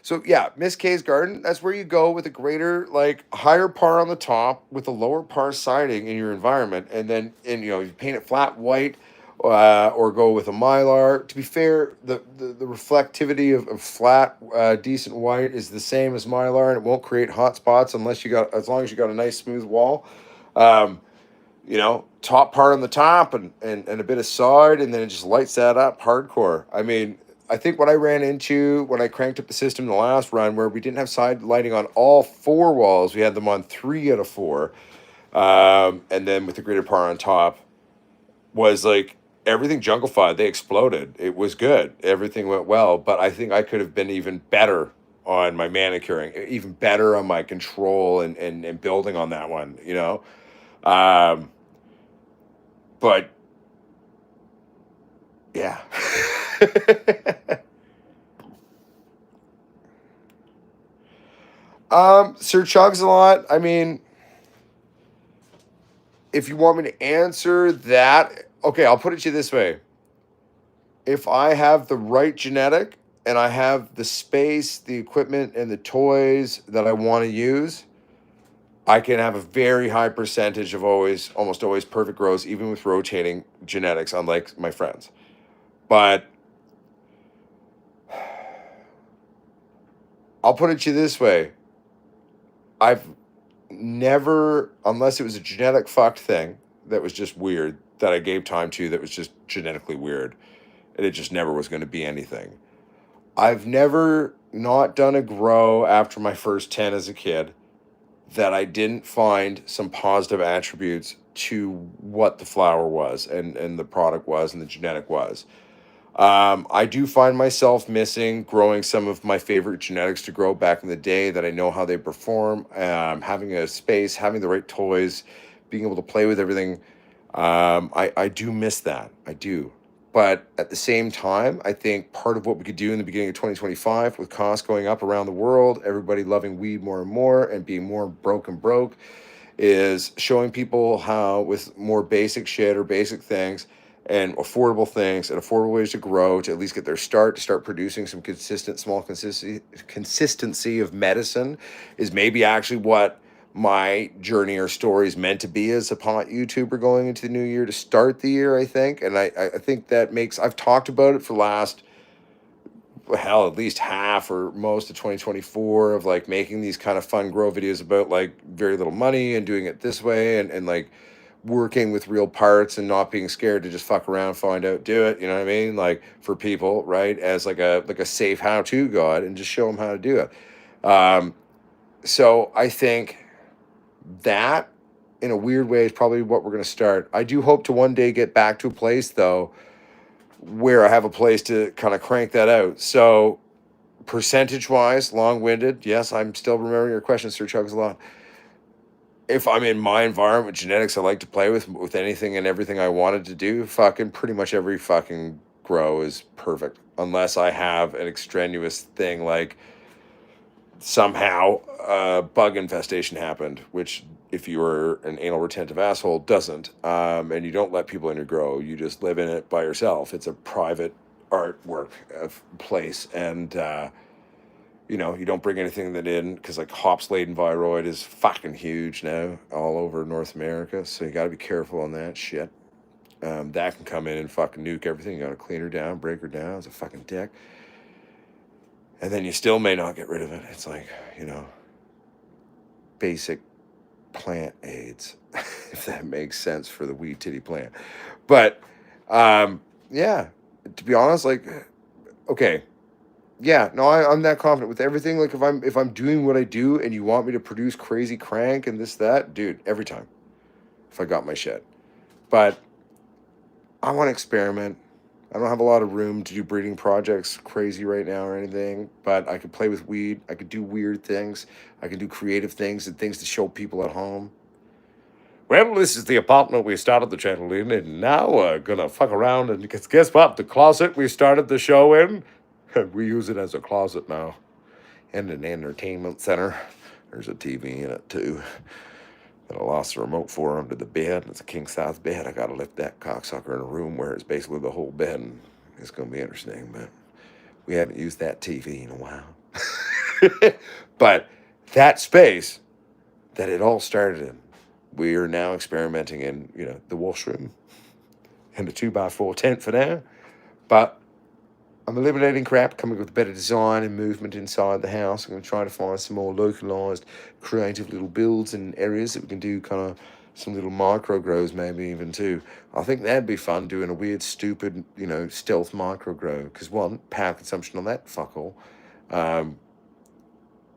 So yeah, Miss K's garden, that's where you go with a greater, like higher par on the top with a lower par siding in your environment, and then you paint it flat white, or go with a mylar. To be fair, the reflectivity of flat, decent white is the same as mylar, and it won't create hot spots unless as long as you got a nice smooth wall. Um, top part on the top and a bit of sod, and then it just lights that up hardcore. I mean, I think what I ran into when I cranked up the system the last run, where we didn't have side lighting on all four walls, we had them on three out of four, and then with the greater par on top, was like everything junglified. They exploded. It was good. Everything went well. But I think I could have been even better on my manicuring, even better on my control and building on that one, you know? Um, but yeah. Sir Chugs a lot. I mean, if you want me to answer that, okay, I'll put it to you this way. If I have the right genetic and I have the space, the equipment, and the toys that I want to use, I can have a very high percentage of almost always perfect grows, even with rotating genetics, unlike my friends. But I'll put it to you this way. I've never, unless it was a genetic fucked thing that was just weird, that I gave time to that was just genetically weird, and it just never was going to be anything. I've never not done a grow after my first 10 as a kid that I didn't find some positive attributes to what the flower was and the product was and the genetic was. I do find myself missing growing some of my favorite genetics to grow back in the day that I know how they perform, having a space, having the right toys, being able to play with everything. I do miss that. I do. But at the same time, I think part of what we could do in the beginning of 2025 with costs going up around the world, everybody loving weed more and more and being more broke, is showing people how with more basic shit or basic things and affordable things and affordable ways to grow to at least get their start to start producing some consistent small consistency of medicine is maybe actually what my journey or story is meant to be as a pot YouTuber going into the new year to start the year, I think. And I think that makes, I've talked about it for the last, hell, at least half or most of 2024 of like making these kind of fun grow videos about like very little money and doing it this way and like working with real parts and not being scared to just fuck around, find out, do it. You know what I mean? Like for people, right? As like a safe how-to guide and just show them how to do it. So I think that in a weird way is probably what we're going to start. I do hope to one day get back to a place though where I have a place to kind of crank that out. So percentage wise, long winded, yes, I'm still remembering your question, Sir Chugs a lot. If I'm in my environment with genetics I like to play with anything and everything I wanted to do, fucking pretty much every fucking grow is perfect. Unless I have an extraneous thing like somehow a bug infestation happened, which if you were an anal retentive asshole doesn't, and you don't let people in your grow, you just live in it by yourself. It's a private artwork of place, and you know, you don't bring anything that in because like hops laden viroid is fucking huge now all over North America, so you got to be careful on that shit. That can come in and fucking nuke everything. You got to clean her down, break her down. It's a fucking dick. And then you still may not get rid of it. It's like, you know, basic plant aids, if that makes sense for the weed titty plant. But yeah, to be honest, like, okay, yeah, no, I'm that confident with everything. Like if I'm doing what I do and you want me to produce crazy crank and this, that, dude, every time. If I got my shit. But I want to experiment. I don't have a lot of room to do breeding projects crazy right now or anything, but I could play with weed. I could do weird things. I can do creative things and things to show people at home. Well, this is the apartment we started the channel in, and now we're gonna fuck around and guess what? The closet we started the show in, we use it as a closet now, and an entertainment center. There's a TV in it too. That I lost the remote for under the bed. It's a king size bed. I gotta lift that cocksucker in a room where it's basically the whole bed, and it's gonna be interesting. But we haven't used that TV in a while. But that space that it all started in, we are now experimenting in, you know, the washroom and the 2x4 tent for now. But I'm eliminating crap, coming up with better design and movement inside the house. I'm going to try to find some more localized, creative little builds and areas that we can do kind of some little micro grows maybe even too. I think that'd be fun, doing a weird, stupid, you know, stealth micro grow. Because one, power consumption on that, fuck all.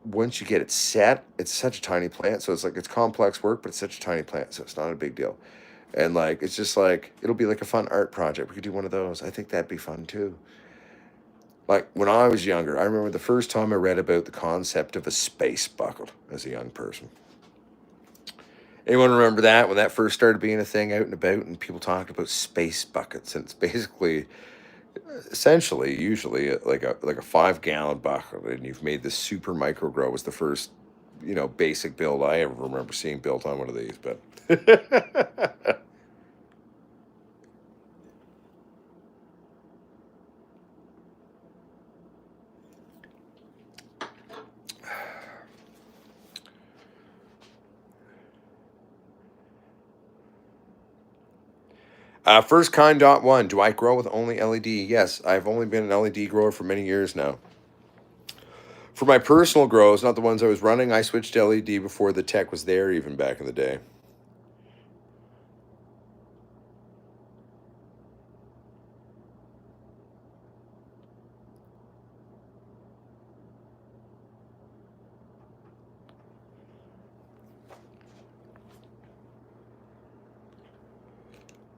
Once you get it set, it's such a tiny plant. So it's like, it's complex work, but it's such a tiny plant. So it's not a big deal. And like, it's just like, it'll be like a fun art project. We could do one of those. I think that'd be fun too. Like when I was younger, I remember the first time I read about the concept of a space bucket as a young person. Anyone remember that when that first started being a thing out and about and people talked about space buckets? And it's basically, essentially, usually like a 5 gallon bucket, and you've made this super micro grow. Was the first, basic build I ever remember seeing built on one of these. But first kind dot one. Do I grow with only LED? Yes, I've only been an LED grower for many years now. For my personal grows, not the ones I was running, I switched to LED before the tech was there, even back in the day.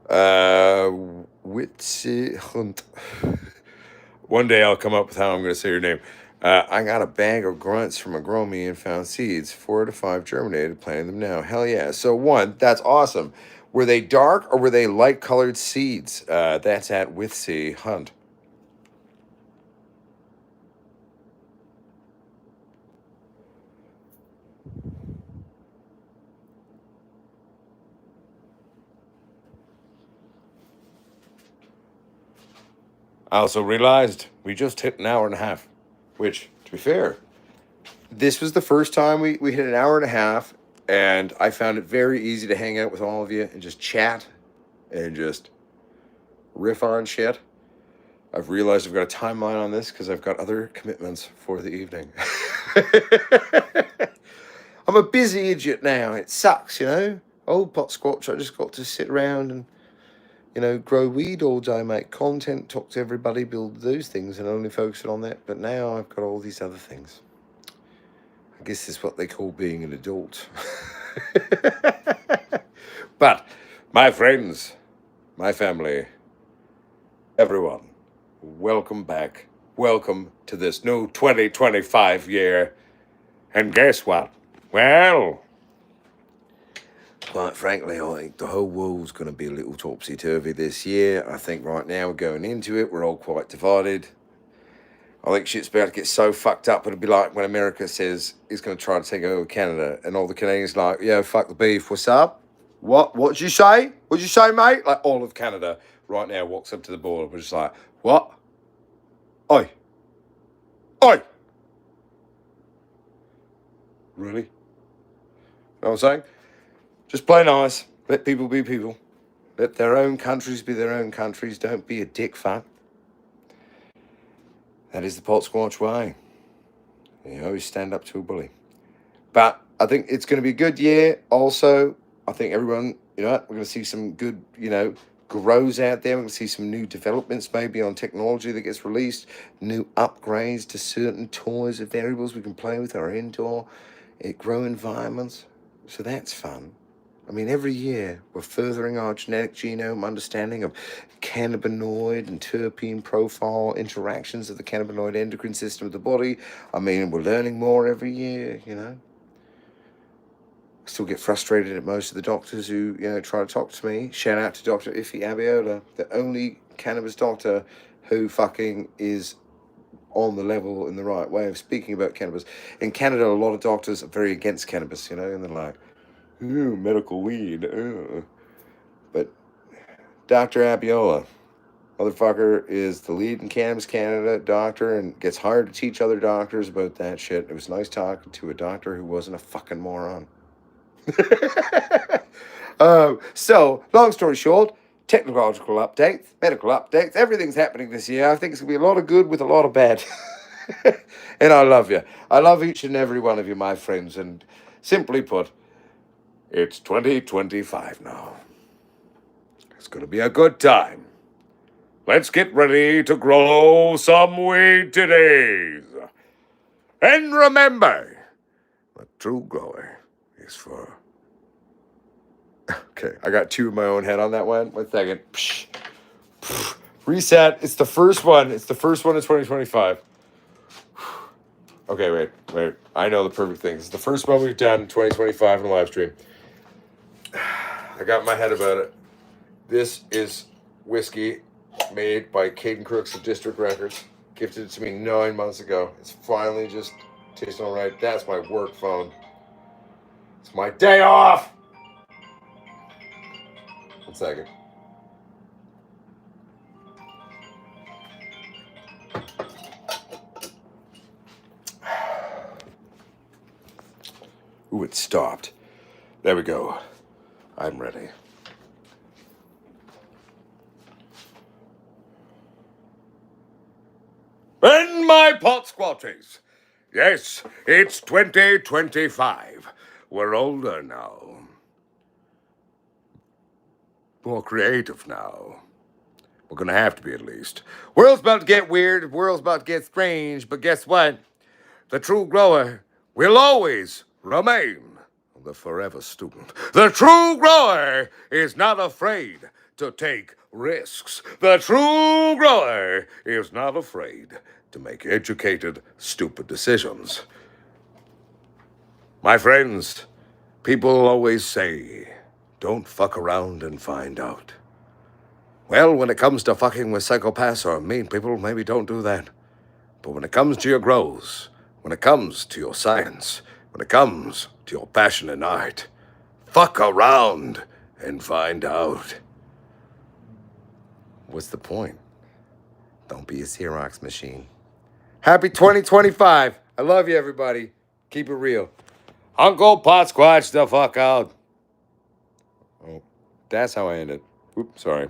Uh, Witsi Hunt. One day I'll come up with how I'm going to say your name. I got a bag of grunts from a grow me and found seeds. 4 to 5 germinated, planting them now. Hell yeah. So, one, that's awesome. Were they dark or were they light colored seeds? That's at Witsi Hunt. I also realized we just hit an hour and a half, which, to be fair, this was the first time we hit an hour and a half, and I found it very easy to hang out with all of you and just chat and just riff on shit. I've realized I've got a timeline on this because I've got other commitments for the evening. I'm a busy idiot now. It sucks, Old Potsquatch, I just got to sit around and, grow weed all day, make content, talk to everybody, build those things, and only focus on that. But now I've got all these other things. I guess it's what they call being an adult. But, my friends, my family, everyone, welcome back. Welcome to this new 2025 year. And guess what? Well, quite frankly, I think the whole world's going to be a little topsy-turvy this year. I think right now, going into it, we're all quite divided. I think shit's about to get so fucked up, it'll be like when America says it's going to try to take over Canada, and all the Canadians like, yeah, fuck the beef, what's up? What'd you say? What'd you say, mate? Like, all of Canada right now walks up to the border, we're just like, what? Oi. Oi. Really? Know what I'm saying? Just play nice. Let people be people. Let their own countries be their own countries. Don't be a dick fuck. That is the Potsquatch way. You always stand up to a bully. But I think it's going to be a good year. Also, I think everyone, we're going to see some good, grows out there. We're going to see some new developments maybe on technology that gets released, new upgrades to certain toys and variables we can play with our indoor grow environments. So that's fun. I mean, every year we're furthering our genetic genome understanding of cannabinoid and terpene profile interactions of the cannabinoid endocrine system of the body. I mean, we're learning more every year, I still get frustrated at most of the doctors who, try to talk to me. Shout out to Dr. Iffy Abiola, the only cannabis doctor who fucking is on the level in the right way of speaking about cannabis. In Canada, a lot of doctors are very against cannabis, and they're like, ooh, medical weed. Ooh. But Dr. Abiola, motherfucker, is the lead in Cannabis Canada doctor and gets hired to teach other doctors about that shit. It was nice talking to a doctor who wasn't a fucking moron. So, long story short, technological updates, medical updates, everything's happening this year. I think it's going to be a lot of good with a lot of bad. And I love you. I love each and every one of you, my friends. And simply put, it's 2025 now. It's going to be a good time. Let's get ready to grow some weed today. And remember, a true grower is for Okay, I got two in my own head on that one. 1 second. Psh, psh. Reset. It's the first one. It's the first one of 2025. Okay, wait. I know the perfect thing. It's the first one we've done in 2025 in the live stream. I got my head about it. This is whiskey made by Caden Crooks of District Records. Gifted it to me 9 months ago. It's finally just tasting all right. That's my work phone. It's my day off. 1 second. Ooh, it stopped. There we go. I'm ready. And my Potsquatches. Yes, it's 2025. We're older now. More creative now. We're gonna have to be, at least. World's about to get weird, world's about to get strange, but guess what? The true grower will always remain the forever student. The true grower is not afraid to take risks. The true grower is not afraid to make educated, stupid decisions. My friends, people always say, don't fuck around and find out. Well, when it comes to fucking with psychopaths or mean people, maybe don't do that. But when it comes to your grows, when it comes to your science, when it comes to your passion and art, fuck around and find out. What's the point? Don't be a Xerox machine. Happy 2025. I love you, everybody. Keep it real. Uncle Potsquatch the fuck out. Oh, that's how I ended. Oops, sorry.